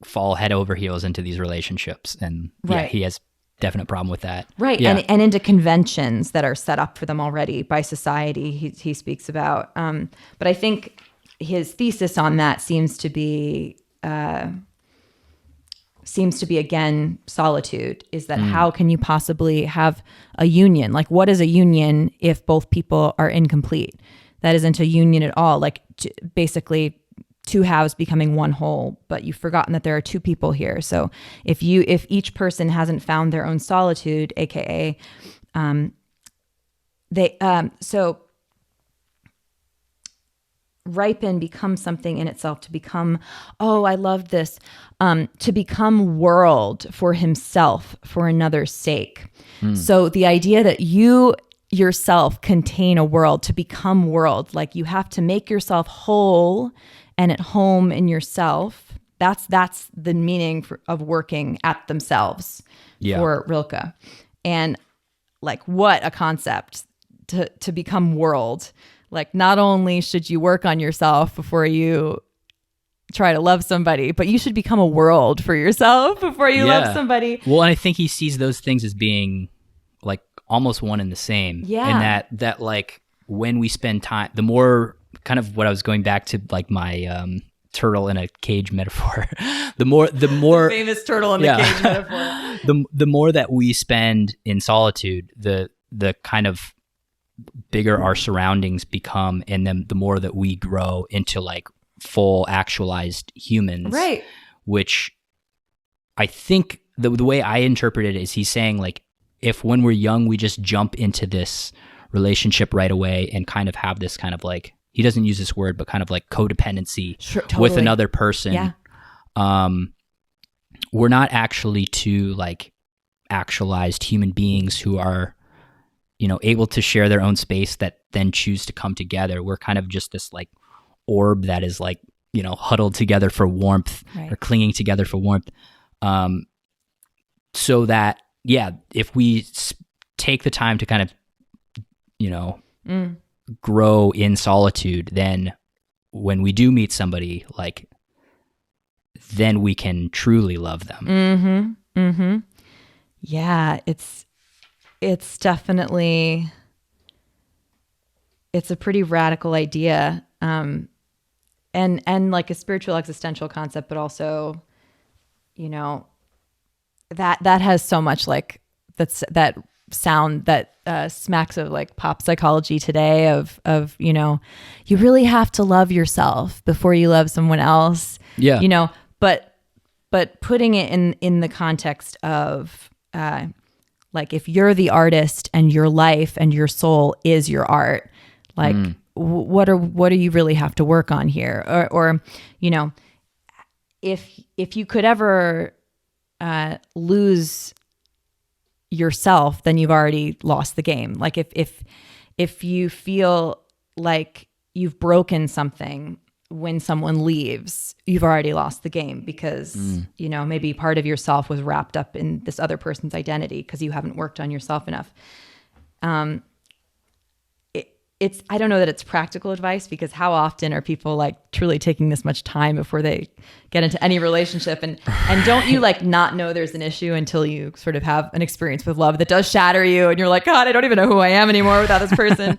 Fall head over heels into these relationships. And he has definite problem with that. Right. Yeah. And into conventions that are set up for them already by society, he speaks about. But I think his thesis on that seems to be again, solitude, is that how can you possibly have a union? Like what is a union if both people are incomplete? That isn't a union at all. Like basically two halves becoming one whole, but you've forgotten that there are two people here. So if each person hasn't found their own solitude, AKA, ripen becomes something in itself, to become, I love this, to become world for himself, for another's sake. So the idea that you yourself contain a world, to become world, like you have to make yourself whole and at home in yourself. That's the meaning of working at themselves for Rilke. And like, what a concept to become world. Like, not only should you work on yourself before you try to love somebody, but you should become a world for yourself before you love somebody. Well, and I think he sees those things as being like almost one and the same. Yeah. And that like when we spend time, the more kind of what I was going back to, like my turtle in a cage metaphor. the more famous turtle in the cage metaphor. The more that we spend in solitude, the kind of bigger our surroundings become, and then the more that we grow into like full actualized humans. Right. Which I think the way I interpret it is he's saying like, if when we're young we just jump into this relationship right away and kind of have this kind of like, he doesn't use this word, but kind of like codependency with another person. Yeah. We're not actually two like actualized human beings who are, you know, able to share their own space that then choose to come together. We're kind of just this like orb that is like, you know, huddled together for warmth, or clinging together for warmth. So that, yeah, if we take the time to kind of, you know, grow in solitude, then when we do meet somebody, like, then we can truly love them. Yeah, it's definitely, it's a pretty radical idea, and like a spiritual existential concept, but also, you know, that has so much like that sound that smacks of like pop psychology today of, you know, you really have to love yourself before you love someone else. Yeah. You know, but putting it in the context of like, if you're the artist and your life and your soul is your art, like what do you really have to work on here? Or you know, if you could ever lose yourself, then you've already lost the game. Like if you feel like you've broken something when someone leaves, you've already lost the game, because you know, maybe part of yourself was wrapped up in this other person's identity because you haven't worked on yourself enough. It's I don't know that it's practical advice, because how often are people like truly taking this much time before they get into any relationship, and don't you like not know there's an issue until you sort of have an experience with love that does shatter you, and you're like, God, I don't even know who I am anymore without this person.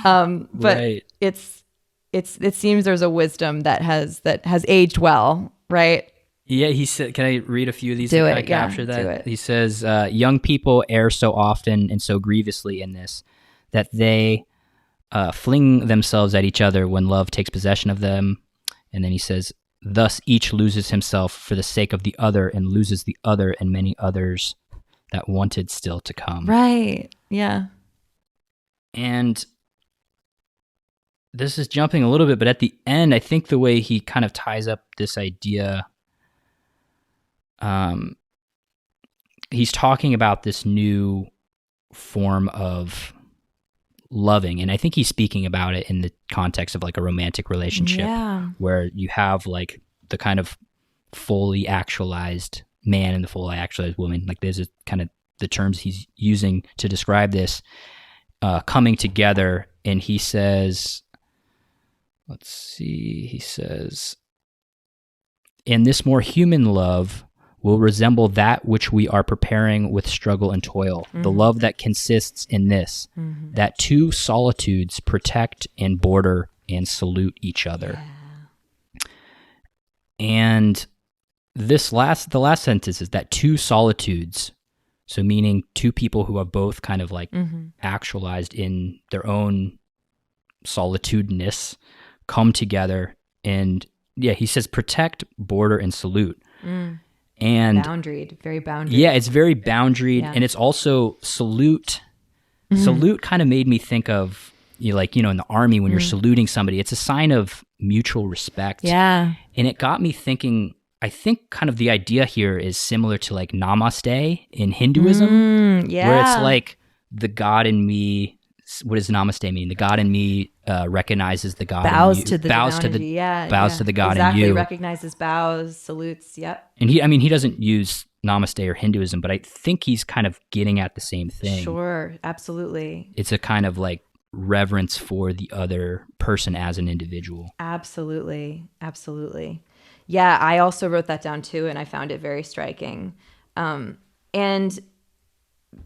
But right. It seems there's a wisdom that has aged well, right? Yeah, he said, can I read a few of these Do to it, kind of capture that? do it. He says, young people err so often and so grievously in this, that they fling themselves at each other when love takes possession of them. And then he says, thus each loses himself for the sake of the other, and loses the other and many others that wanted still to come. Right. Yeah. And this is jumping a little bit, but at the end, I think the way he kind of ties up this idea, he's talking about this new form of loving, and I think he's speaking about it in the context of like a romantic relationship, where you have like the kind of fully actualized man and the fully actualized woman. Like there's a kind of the terms he's using to describe this coming together, and he says, let's see, he says, and this more human love will resemble that which we are preparing with struggle and toil. The love that consists in this, that two solitudes protect and border and salute each other. Yeah. And the last sentence is that two solitudes, so meaning two people who have both kind of like actualized in their own solitudeness, come together, and he says protect, border, and salute. And boundaried, very boundaried. Yeah, it's very boundaried, and it's also salute. Salute kind of made me think of, like, in the army when you're saluting somebody, it's a sign of mutual respect. Yeah. And it got me thinking, I think kind of the idea here is similar to like namaste in Hinduism, where it's like the God in me. What does namaste mean? The God in me recognizes the God bows in you. To the bows divinity. to the yeah, bows to the God exactly. in you. Recognizes, bows, salutes. Yep. And he doesn't use namaste or Hinduism, but I think he's kind of getting at the same thing. Sure, absolutely. It's a kind of like reverence for the other person as an individual. Absolutely, absolutely. Yeah, I also wrote that down too, and I found it very striking. And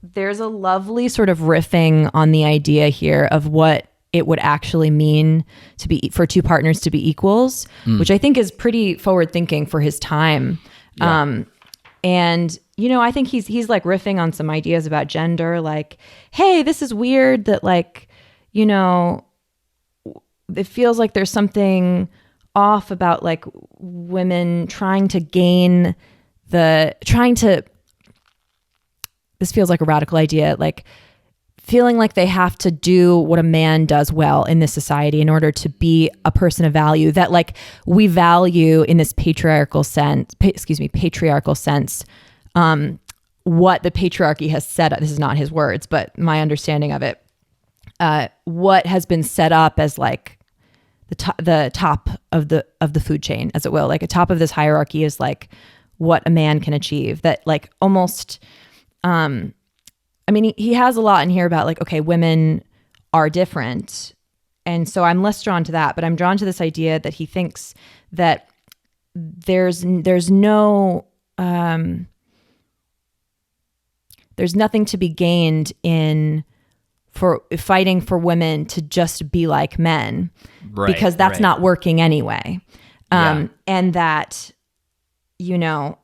there's a lovely sort of riffing on the idea here of what it would actually mean for two partners to be equals, which I think is pretty forward thinking for his time. Yeah. And, you know, I think he's like riffing on some ideas about gender, like, hey, this is weird that, like, you know, it feels like there's something off about like women this feels like a radical idea, like feeling like they have to do what a man does well in this society in order to be a person of value, that like we value in this patriarchal sense, what the patriarchy has set up. This is not his words, but my understanding of it, what has been set up as like the top of the food chain, as it will, like a top of this hierarchy is like what a man can achieve, that like almost, I mean, he has a lot in here about like, okay, women are different. And so I'm less drawn to that, but I'm drawn to this idea that he thinks that there's nothing to be gained for fighting for women to just be like men, because that's not working anyway. And that, you know,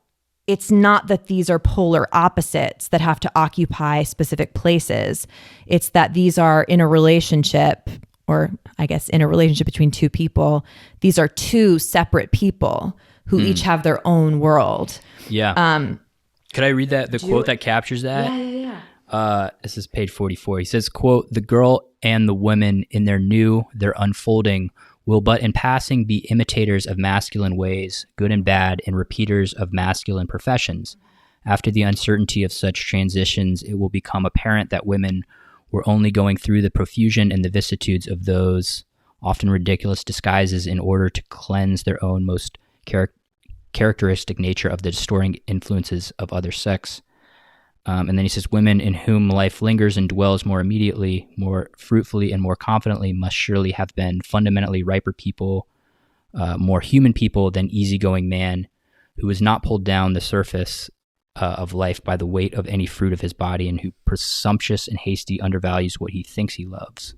it's not that these are polar opposites that have to occupy specific places. It's that these are in a relationship, or I guess in a relationship between two people. These are two separate people who each have their own world. Yeah. Could I read the quote that captures that? Yeah. This is page 44. He says, quote, "The girl and the woman in their unfolding will but in passing be imitators of masculine ways, good and bad, and repeaters of masculine professions. After the uncertainty of such transitions, it will become apparent that women were only going through the profusion and the vicissitudes of those often ridiculous disguises in order to cleanse their own most characteristic nature of the distorting influences of other sex." And then he says, "Women in whom life lingers and dwells more immediately, more fruitfully, and more confidently must surely have been fundamentally riper people, more human people than easygoing man, who is not pulled down the surface of life by the weight of any fruit of his body, and who presumptuous and hasty undervalues what he thinks he loves."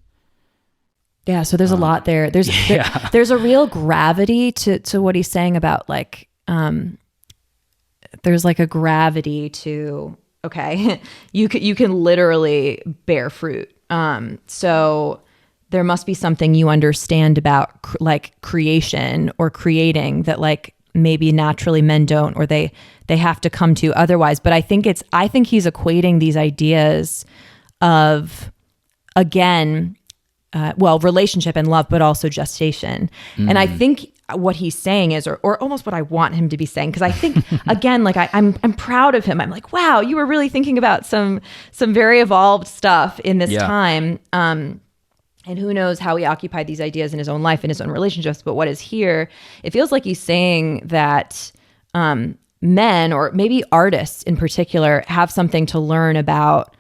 Yeah, so there's a lot there. There's a real gravity to what he's saying about like, there's like a gravity to, okay, you can literally bear fruit. So there must be something you understand about like creation or creating that like maybe naturally men don't, or they have to come to otherwise. But I think he's equating these ideas of, again, relationship and love, but also gestation. And I think what he's saying is, or almost what I want him to be saying, because I think, again, like I'm proud of him. I'm like, wow, you were really thinking about some very evolved stuff in this time. And who knows how he occupied these ideas in his own life, in his own relationships. But what is here, it feels like he's saying that men, or maybe artists in particular, have something to learn about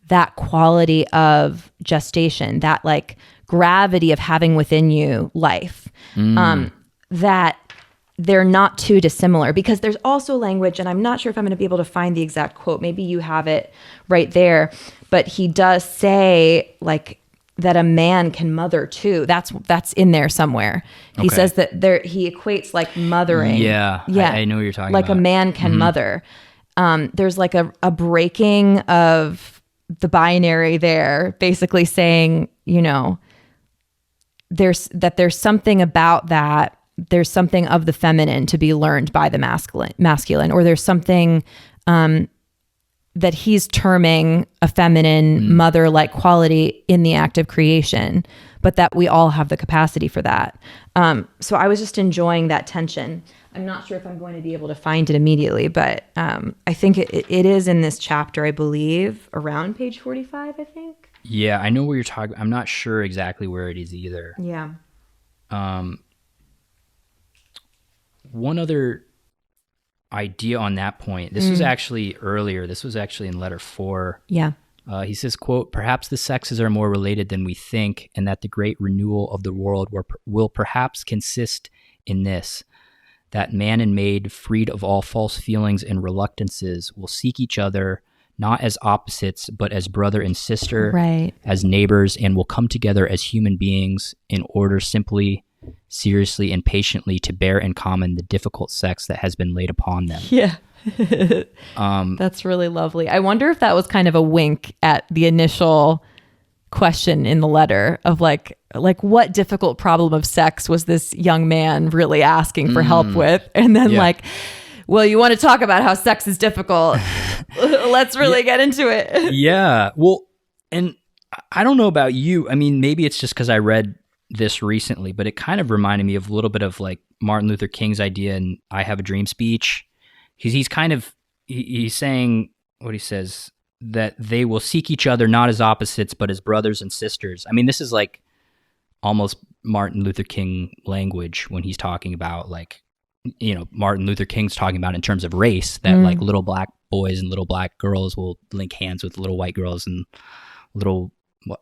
that quality of gestation, that like gravity of having within you life, that they're not too dissimilar. Because there's also language, and I'm not sure if I'm going to be able to find the exact quote. Maybe you have it right there, but he does say like that a man can mother too. That's in there somewhere. Okay. He says that he equates like mothering. Yeah. I know what you're talking like about. Like a man can mother. There's like a breaking of the binary there, basically saying, you know, there's something about that. There's something of the feminine to be learned by the masculine, or there's something that he's terming a feminine mother-like quality in the act of creation, but that we all have the capacity for that. So I was just enjoying that tension. I'm not sure if I'm going to be able to find it immediately, but I think it is in this chapter, I believe, around page 45, I think. Yeah, I know where you're talking. I'm not sure exactly where it is either. Yeah. One other idea on that point. This was actually earlier. This was actually in letter 4. Yeah. He says, quote, "Perhaps the sexes are more related than we think, and that the great renewal of the world will perhaps consist in this, that man and maid, freed of all false feelings and reluctances, will seek each other, not as opposites, but as brother and sister, Right. as neighbors, and will come together as human beings in order simply, seriously, and patiently to bear in common the difficult sex that has been laid upon them. Yeah. That's really lovely. I wonder if that was kind of a wink at the initial question in the letter of like what difficult problem of sex was this young man really asking for help with? And then like, well, you want to talk about how sex is difficult. Let's really get into it. Yeah. Well, and I don't know about you. I mean, maybe it's just because I read this recently, but it kind of reminded me of a little bit of like Martin Luther King's idea in I Have a Dream speech. He's kind of, he's saying what he says, that they will seek each other not as opposites, but as brothers and sisters. I mean, this is like almost Martin Luther King language when he's talking about like, you know, Martin Luther King's talking about in terms of race, that like little black boys and little black girls will link hands with little white girls, and little,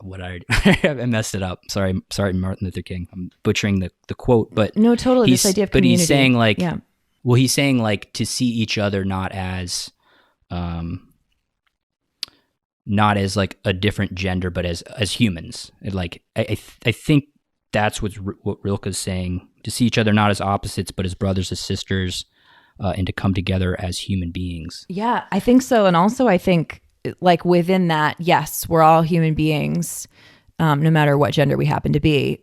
what I messed it up. Sorry, Martin Luther King. I'm butchering the quote, but no, totally. This idea of community. But he's saying like, well, he's saying like to see each other not as like a different gender, but as humans. And like I think that's what Rilke's saying, to see each other not as opposites, but as brothers and sisters, and to come together as human beings. Yeah, I think so. And also I think like within that, yes, we're all human beings, no matter what gender we happen to be.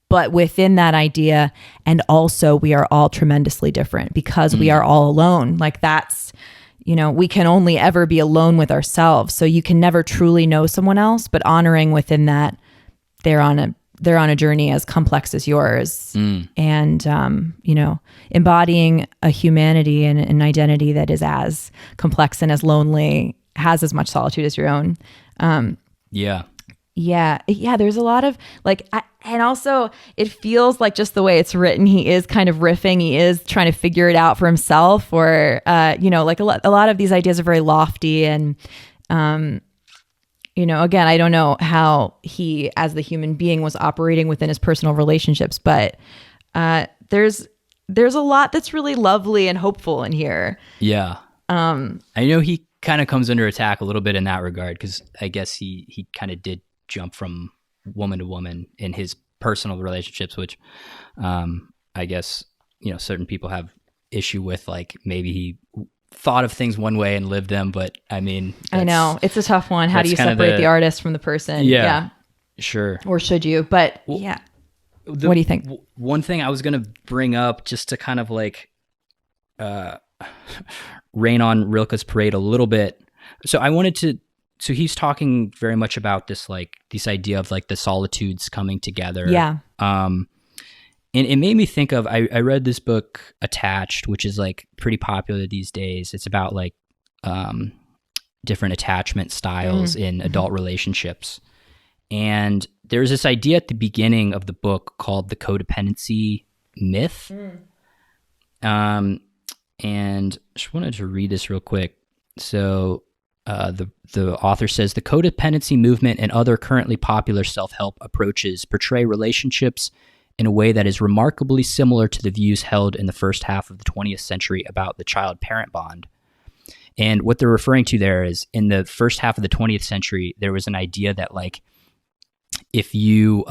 But within that idea, and also we are all tremendously different because we are all alone. Like that's, you know, we can only ever be alone with ourselves. So you can never truly know someone else, but honoring within that, they're on a journey as complex as yours. And, you know, embodying a humanity and an identity that is as complex and as lonely, has as much solitude as your own. Yeah, there's a lot of like, and also it feels like just the way it's written, he is kind of riffing, he is trying to figure it out for himself, or, you know, like a lot of these ideas are very lofty and, you know, again, I don't know how he, as the human being, was operating within his personal relationships, but there's a lot that's really lovely and hopeful in here. Yeah. I know he kind of comes under attack a little bit in that regard, because I guess he kind of did jump from woman to woman in his personal relationships, which I guess, you know, certain people have issue with, like maybe he thought of things one way and lived them, but I mean, I know it's a tough one. How do you separate the artist from the person? Yeah, sure. Or should you? But what do you think? One thing I was going to bring up, just to kind of like rain on Rilke's parade a little bit. So he's talking very much about this idea of like the solitudes coming together. Yeah. And it made me think of, I read this book Attached, which is like pretty popular these days. It's about like different attachment styles in adult relationships. And there's this idea at the beginning of the book called the codependency myth. And just wanted to read this real quick. So the author says, the codependency movement and other currently popular self-help approaches portray relationships in a way that is remarkably similar to the views held in the first half of the 20th century about the child-parent bond. And what they're referring to there is, in the first half of the 20th century, there was an idea that like, if you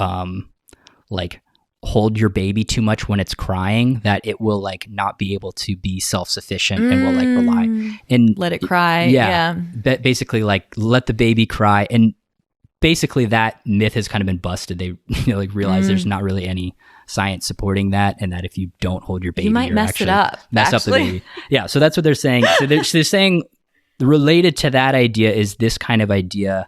like hold your baby too much when it's crying, that it will like not be able to be self-sufficient and will like rely and let it cry. Basically like let the baby cry. And basically that myth has kind of been busted. They like realize there's not really any science supporting that, and that if you don't hold your baby, you might mess up the baby. Yeah, so that's what they're saying. So they're saying related to that idea is this kind of idea.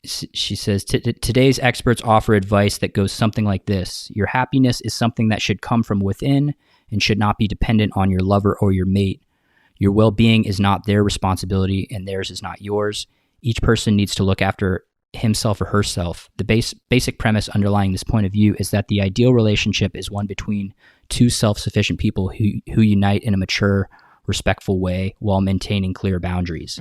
She says, today's experts offer advice that goes something like this: your happiness is something that should come from within and should not be dependent on your lover or your mate. Your well-being is not their responsibility, and theirs is not yours. Each person needs to look after himself or herself. The basic premise underlying this point of view is that the ideal relationship is one between two self-sufficient people who unite in a mature, respectful way while maintaining clear boundaries,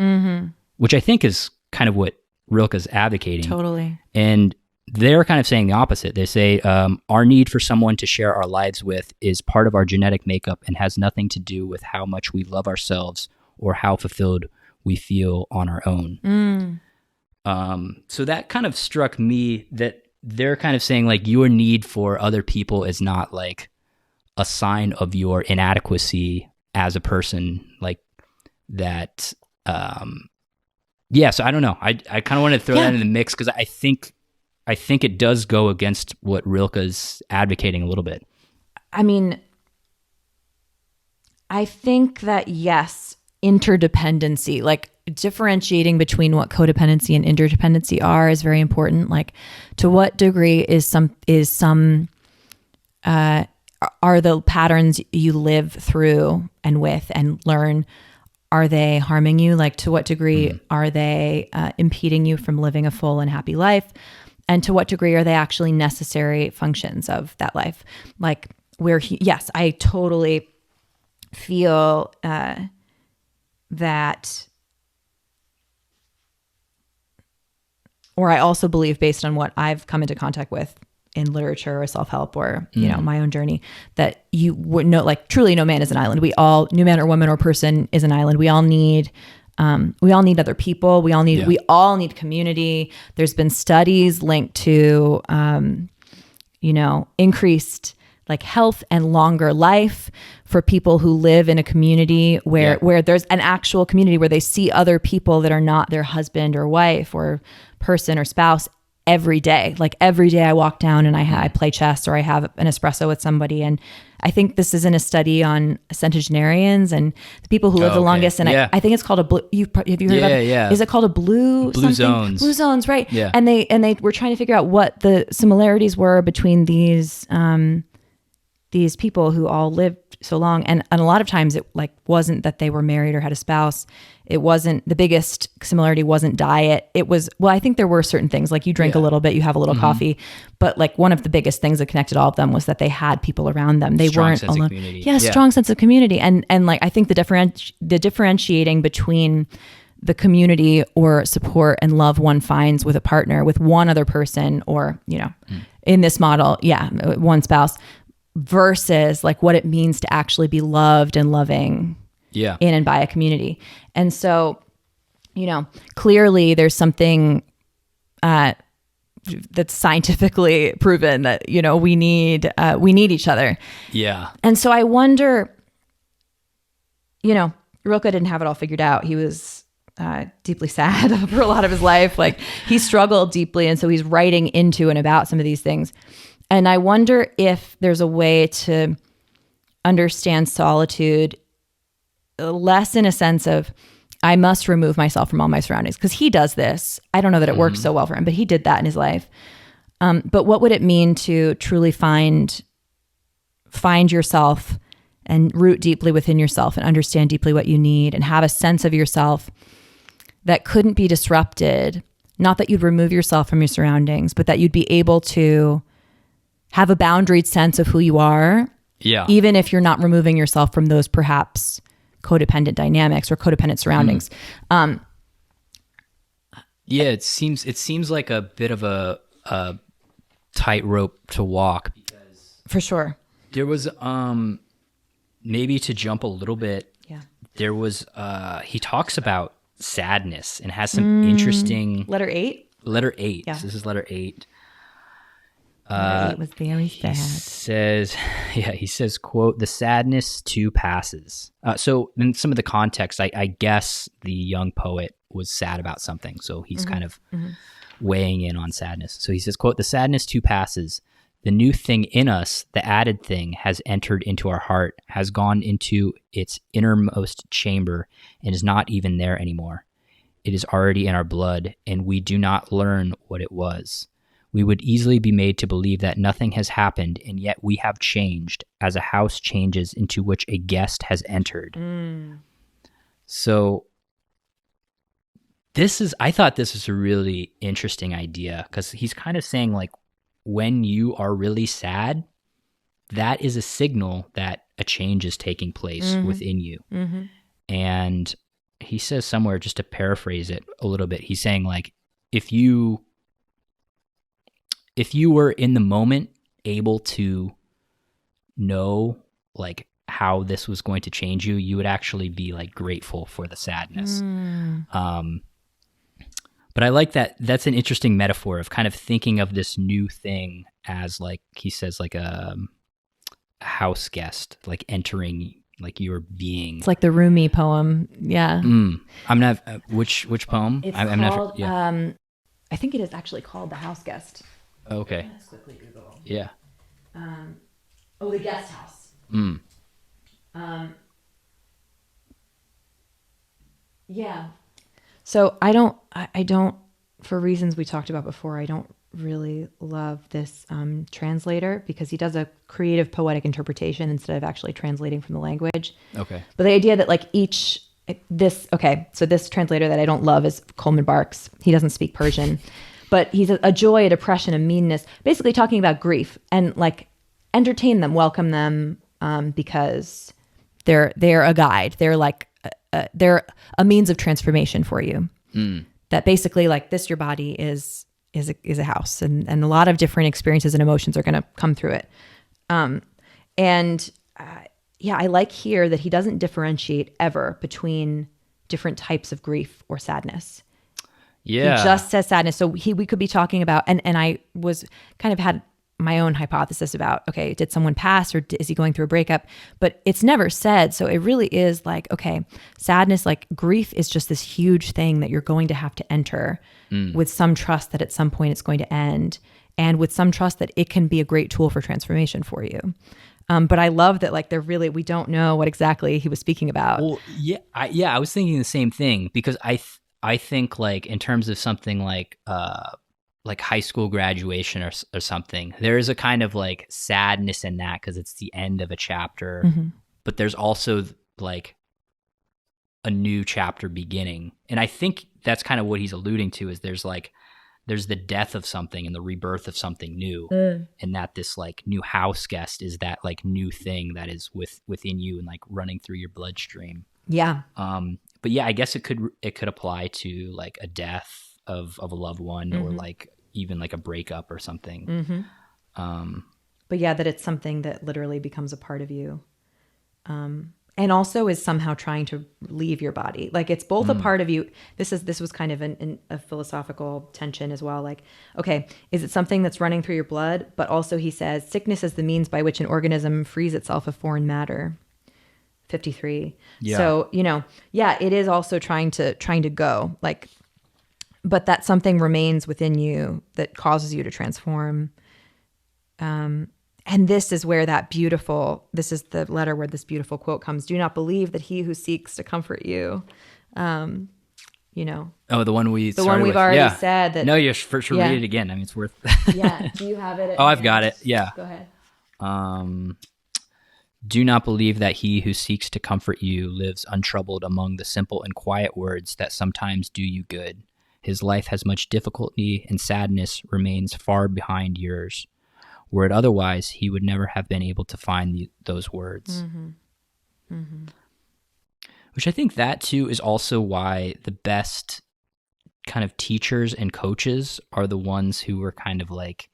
which I think is kind of what Rilke's advocating. Totally. And they're kind of saying the opposite. They say our need for someone to share our lives with is part of our genetic makeup and has nothing to do with how much we love ourselves or how fulfilled we feel on our own. So that kind of struck me, that they're kind of saying like your need for other people is not like a sign of your inadequacy as a person, like that. So I don't know. I kind of want to throw that in the mix because I think it does go against what Rilke's advocating a little bit. I mean, I think that yes, interdependency, like differentiating between what codependency and interdependency are, is very important. Like, to what degree are the patterns you live through and with and learn, are they harming you? Like, to what degree are they impeding you from living a full and happy life? And to what degree are they actually necessary functions of that life? Like, yes, I totally feel that, or I also believe, based on what I've come into contact with in literature or self-help or, my own journey, that you would know, like, truly no man is an island. No man or woman or person is an island. We all need other people. We all need community. There's been studies linked to, increased like health and longer life for people who live in a community where there's an actual community where they see other people that are not their husband or wife or person or spouse every day. Like, every day I walk down and I play chess or I have an espresso with somebody. And I think this is in a study on centenarians and the people who live the longest. And I think it's called a blue. Have you heard about it? Yeah. Is it called a blue zones? Blue zones, right? Yeah. And they were trying to figure out what the similarities were between these people who all lived so long. And a lot of times it like wasn't that they were married or had a spouse. It wasn't, the biggest similarity wasn't diet. It was, well, I think there were certain things like you drink a little bit, you have a little coffee, but like one of the biggest things that connected all of them was that they had people around them. They weren't alone. Strong sense of community. And like, I think the differentiating between the community or support and love one finds with a partner, with one other person, or, in this model, one spouse, versus like what it means to actually be loved and loving in and by a community. And so, clearly there's something that's scientifically proven that, we need each other. Yeah. And so I wonder, Rilke didn't have it all figured out. He was deeply sad for a lot of his life. Like, he struggled deeply. And so he's writing into and about some of these things. And I wonder if there's a way to understand solitude less in a sense of, I must remove myself from all my surroundings, because he does this. I don't know that it works so well for him, but he did that in his life. But what would it mean to truly find yourself and root deeply within yourself and understand deeply what you need and have a sense of yourself that couldn't be disrupted? Not that you'd remove yourself from your surroundings, but that you'd be able to have a boundaried sense of who you are, even if you're not removing yourself from those perhaps codependent dynamics or codependent surroundings. It seems like a bit of a tightrope to walk. For sure. There was maybe to jump a little bit. Yeah. There was he talks about sadness and has some interesting letter 8. Yeah. So this is letter 8. It was very sad. He says, quote, "The sadness too passes." So in some of the context, I guess the young poet was sad about something. So he's kind of weighing in on sadness. So he says, quote, "The sadness too passes. The new thing in us, the added thing, has entered into our heart, has gone into its innermost chamber, and is not even there anymore. It is already in our blood, and we do not learn what it was. We would easily be made to believe that nothing has happened, and yet we have changed, as a house changes into which a guest has entered." So I thought this was a really interesting idea, because he's kind of saying, like, when you are really sad, that is a signal that a change is taking place within you. And he says somewhere, just to paraphrase it a little bit, he's saying, like, if you were in the moment able to know, like, how this was going to change you, you would actually be like grateful for the sadness. But I like that. That's an interesting metaphor of kind of thinking of this new thing as, like he says, like a house guest, like entering like your being. It's like the Rumi poem. Yeah. I'm not, which poem? It's I'm called, not, yeah. I think it is actually called The House Guest. Okay. Let's quickly Google. Yeah. The Guest House. Yeah. So I don't, for reasons we talked about before, I don't really love this translator because he does a creative poetic interpretation instead of actually translating from the language. Okay. But the idea that like so this translator that I don't love is Coleman Barks. He doesn't speak Persian, but he's a joy, a depression, a meanness, basically talking about grief and like entertain them, welcome them, because they're a guide. They're like, they're a means of transformation for you. That basically like this, your body is a house, and a lot of different experiences and emotions are going to come through it. I like here that he doesn't differentiate ever between different types of grief or sadness. Yeah. He just says sadness. So we could be talking about, and I was kind of had my own hypothesis about, okay, did someone pass or is he going through a breakup? But it's never said. So it really is like, okay, sadness, like grief is just this huge thing that you're going to have to enter with some trust that at some point it's going to end, and with some trust that it can be a great tool for transformation for you. But I love that like we don't know what exactly he was speaking about. Well, I was thinking the same thing because I think like in terms of something like high school graduation or something, there is a kind of like sadness in that because it's the end of a chapter, but there's also like a new chapter beginning. And I think that's kind of what he's alluding to is there's the death of something and the rebirth of something new. And that this like new house guest is that like new thing that is within you and like running through your bloodstream. Yeah. But yeah, I guess it could apply to like a death of a loved one or like even like a breakup or something. But yeah, that it's something that literally becomes a part of you. And also is somehow trying to leave your body. Like it's both a part of you. This was kind of a philosophical tension as well. Like, okay, is it something that's running through your blood? But also he says, sickness is the means by which an organism frees itself of foreign matter. 53. Yeah. So, it is also trying to go like, but that something remains within you that causes you to transform. And this is where this is the letter where this beautiful quote comes. Do not believe that he who seeks to comfort you, Oh, the one we've already said that. No, you should read it again. I mean, it's worth. Yeah. Do you have it? Oh, I've got it. Yeah. Go ahead. Do not believe that he who seeks to comfort you lives untroubled among the simple and quiet words that sometimes do you good. His life has much difficulty and sadness remains far behind yours. Were it otherwise, he would never have been able to find those words. Which I think that too is also why the best kind of teachers and coaches are the ones who were kind of like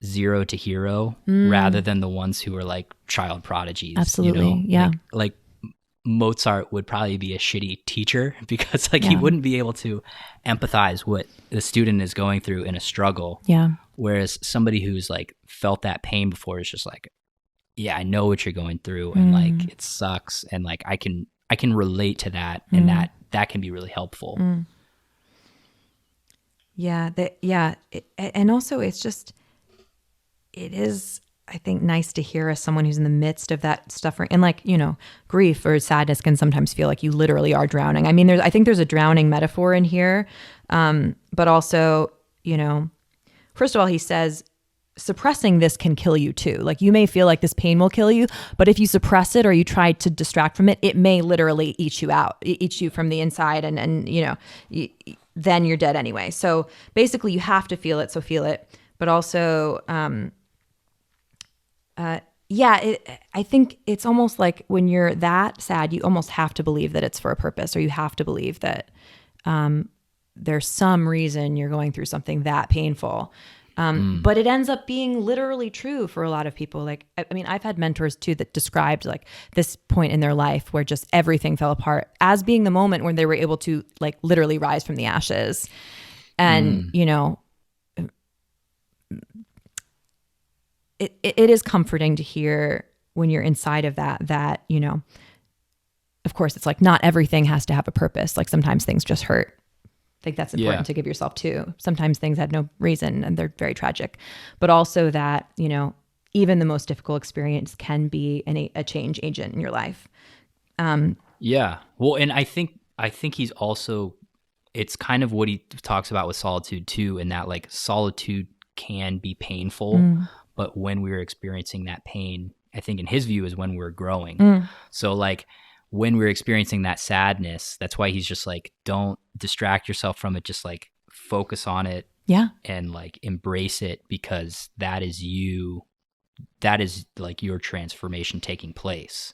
zero to hero rather than the ones who are like child prodigies. Absolutely. Yeah. Like Mozart would probably be a shitty teacher because like he wouldn't be able to empathize what the student is going through in a struggle. Yeah. Whereas somebody who's like felt that pain before is just like, yeah, I know what you're going through and like it sucks and like I can relate to that and that can be really helpful. Yeah, and also it is, I think, nice to hear as someone who's in the midst of that stuff, and like, grief or sadness can sometimes feel like you literally are drowning. I mean, I think there's a drowning metaphor in here, but also, first of all, he says, suppressing this can kill you too. Like you may feel like this pain will kill you, but if you suppress it or you try to distract from it, it may literally eat you from the inside, and then you're dead anyway. So basically, you have to feel it. So feel it, but also. I think it's almost like when you're that sad, you almost have to believe that it's for a purpose, or you have to believe that there's some reason you're going through something that painful. But it ends up being literally true for a lot of people. Like, I mean, I've had mentors too that described like this point in their life where just everything fell apart as being the moment when they were able to like literally rise from the ashes. And, you know, it is comforting to hear when you're inside of that, you know, of course, it's like not everything has to have a purpose. Like sometimes things just hurt. I think that's important to give yourself too. Sometimes things had no reason and they're very tragic, but also that, you know, even the most difficult experience can be a change agent in your life. Yeah. Well, and I think he's also, it's kind of what he talks about with solitude too, in that like solitude can be painful, but when we're experiencing that pain, I think in his view is when we're growing. So like, when we're experiencing that sadness, that's why he's just like, don't distract yourself from it. Just like focus on it and like embrace it, because that is you. That is like your transformation taking place.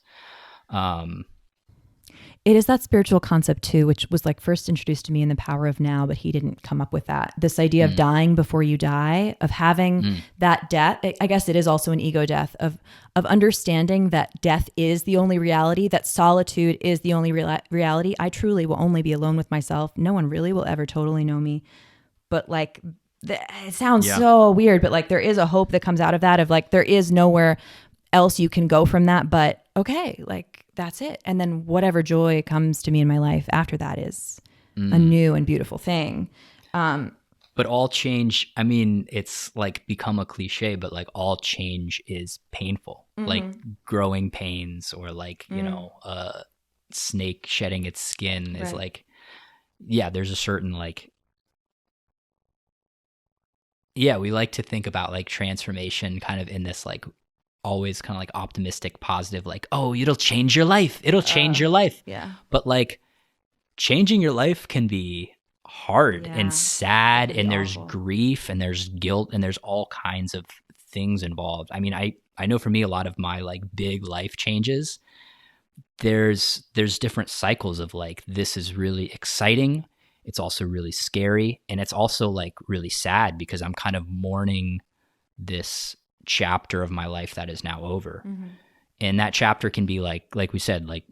It is that spiritual concept too, which was like first introduced to me in The Power of Now, but he didn't come up with that. This idea of dying before you die, of having that death. I guess it is also an ego death of understanding that death is the only reality, that solitude is the only reality. I truly will only be alone with myself. No one really will ever totally know me. But like, it sounds so weird, but like there is a hope that comes out of that, of like, there is nowhere else you can go from that, but okay, like that's it. And then whatever joy comes to me in my life after that is a new and beautiful thing. But all change, I mean, it's like become a cliche, but like all change is painful. Like growing pains, or like, you know, a snake shedding its skin is like, there's a certain like, we like to think about like transformation kind of in this like always kind of like optimistic, positive, like, oh, it'll change your life. It'll change your life. Yeah. But like changing your life can be hard and sad, and there's grief and there's guilt and there's all kinds of things involved. I mean, I know for me, a lot of my like big life changes, there's different cycles of like, this is really exciting. It's also really scary. And it's also like really sad because I'm kind of mourning this chapter of my life that is now over. And that chapter can be like we said, like,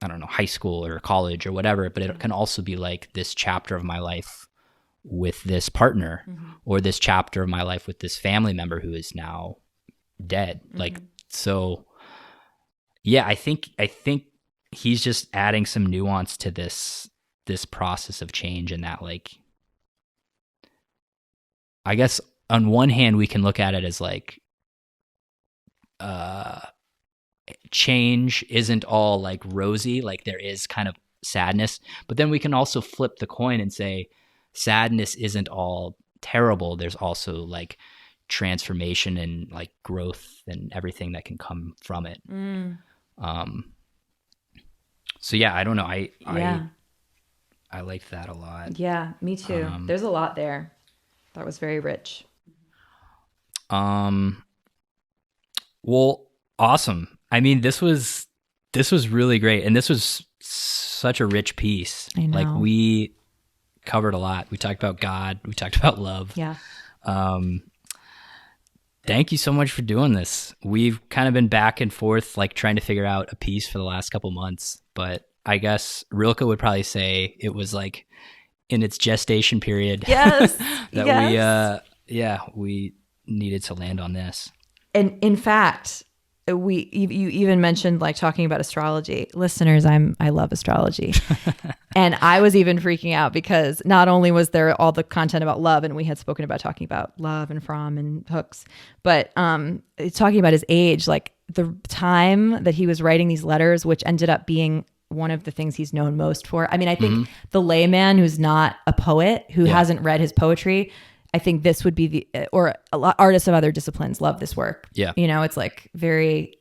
I don't know, high school or college or whatever, but it can also be like this chapter of my life with this partner, or this chapter of my life with this family member who is now dead. Like, so I think he's just adding some nuance to this process of change, and that like, I guess on one hand we can look at it as like, change isn't all like rosy, like there is kind of sadness, but then we can also flip the coin and say sadness isn't all terrible. There's also like transformation and like growth and everything that can come from it. So I don't know. I like that a lot. Yeah, me too. There's a lot there. That was very rich. Well, awesome. I mean, this was really great, and this was such a rich piece. I know. Like, we covered a lot. We talked about God. We talked about love. Yeah. Thank you so much for doing this. We've kind of been back and forth, like trying to figure out a piece for the last couple months, but I guess Rilke would probably say it was like in its gestation period. Yes. that we needed to land on this. And in fact, you even mentioned like talking about astrology. Listeners, I love astrology. And I was even freaking out because not only was there all the content about love, and we had spoken about talking about love and from and hooks, but talking about his age, like the time that he was writing these letters, which ended up being one of the things he's known most for. I mean, I think the layman who's not a poet, who hasn't read his poetry, I think this would be or a lot artists of other disciplines love this work. Yeah. You know, it's like very,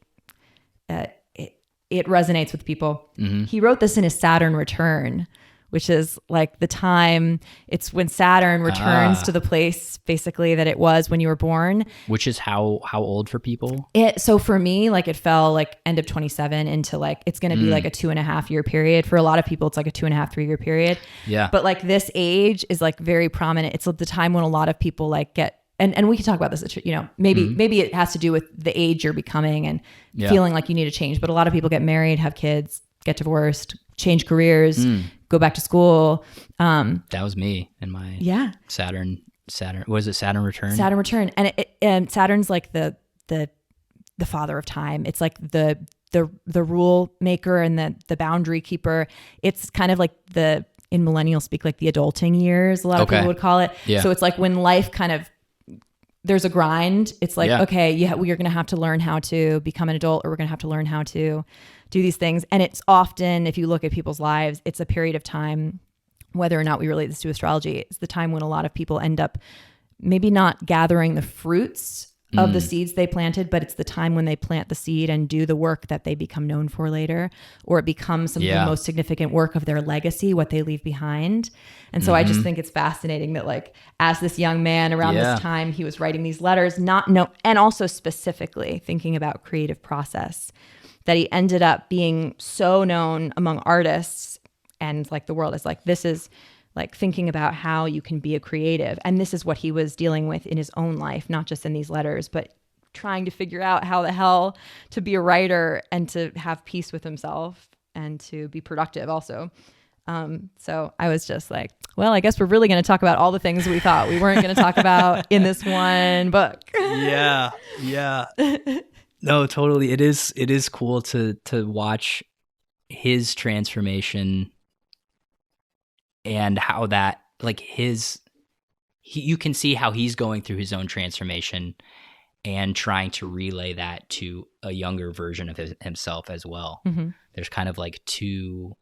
it resonates with people. He wrote this in his Saturn return, which is like the time, it's when Saturn returns to the place basically that it was when you were born. Which is how old for people? So for me, like it fell like end of 27 into like, it's going to be like a 2.5 year period. For a lot of people, it's like a 2.5, 3 year period. Yeah. But like this age is like very prominent. It's the time when a lot of people like get and we can talk about this, maybe it has to do with the age you're becoming and feeling like you need to change. But a lot of people get married, have kids, get divorced, change careers, go back to school. That was me and my Saturn. Was it Saturn return? Saturn return. And Saturn's like the father of time. It's like the rule maker and the boundary keeper. It's kind of like in millennial speak, like the adulting years, a lot of people would call it. Yeah. So it's like when life kind of, there's a grind. It's like, you're going to have to learn how to become an adult, or we're going to have to learn how to do these things. And it's often, if you look at people's lives, it's a period of time, whether or not we relate this to astrology, it's the time when a lot of people end up maybe not gathering the fruits of the seeds they planted, but it's the time when they plant the seed and do the work that they become known for later, or it becomes some of the most significant work of their legacy, what they leave behind. And so I just think it's fascinating that, like, as this young man around this time, he was writing these letters, and also specifically thinking about creative process, that he ended up being so known among artists, and like the world is like, this is like thinking about how you can be a creative. And this is what he was dealing with in his own life, not just in these letters, but trying to figure out how the hell to be a writer and to have peace with himself and to be productive also. So I was just like, well, I guess we're really going to talk about all the things we thought we weren't going to talk about in this one book. Yeah. No, totally. It is cool to watch his transformation, and how that, like, you can see how he's going through his own transformation and trying to relay that to a younger version of himself as well. Mm-hmm. There's kind of like two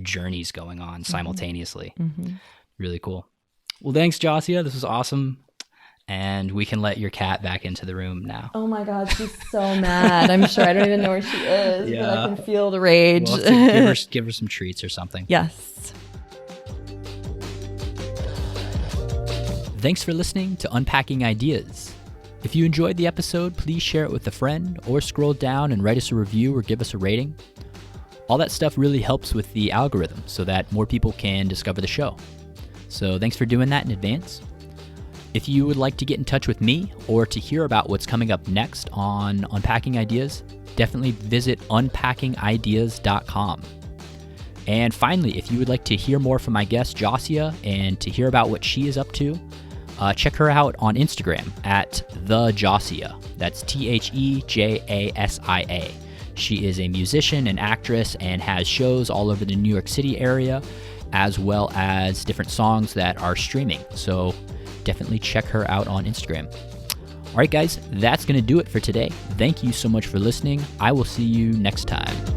journeys going on simultaneously. Mm-hmm. Really cool. Well, thanks, Josia. This was awesome. And we can let your cat back into the room now. Oh my God, she's so mad. I'm sure I don't even know where she is, but I can feel the rage. We'll have to give her some treats or something. Yes. Thanks for listening to Unpacking Ideas. If you enjoyed the episode, please share it with a friend, or scroll down and write us a review or give us a rating. All that stuff really helps with the algorithm so that more people can discover the show. So thanks for doing that in advance. If you would like to get in touch with me or to hear about what's coming up next on Unpacking Ideas, definitely visit unpackingideas.com. And finally, if you would like to hear more from my guest, Josia, and to hear about what she is up to, check her out on Instagram at @thejosia. That's TheJasia. She is a musician and actress and has shows all over the New York City area, as well as different songs that are streaming. So definitely check her out on Instagram. All right, guys, that's going to do it for today. Thank you so much for listening. I will see you next time.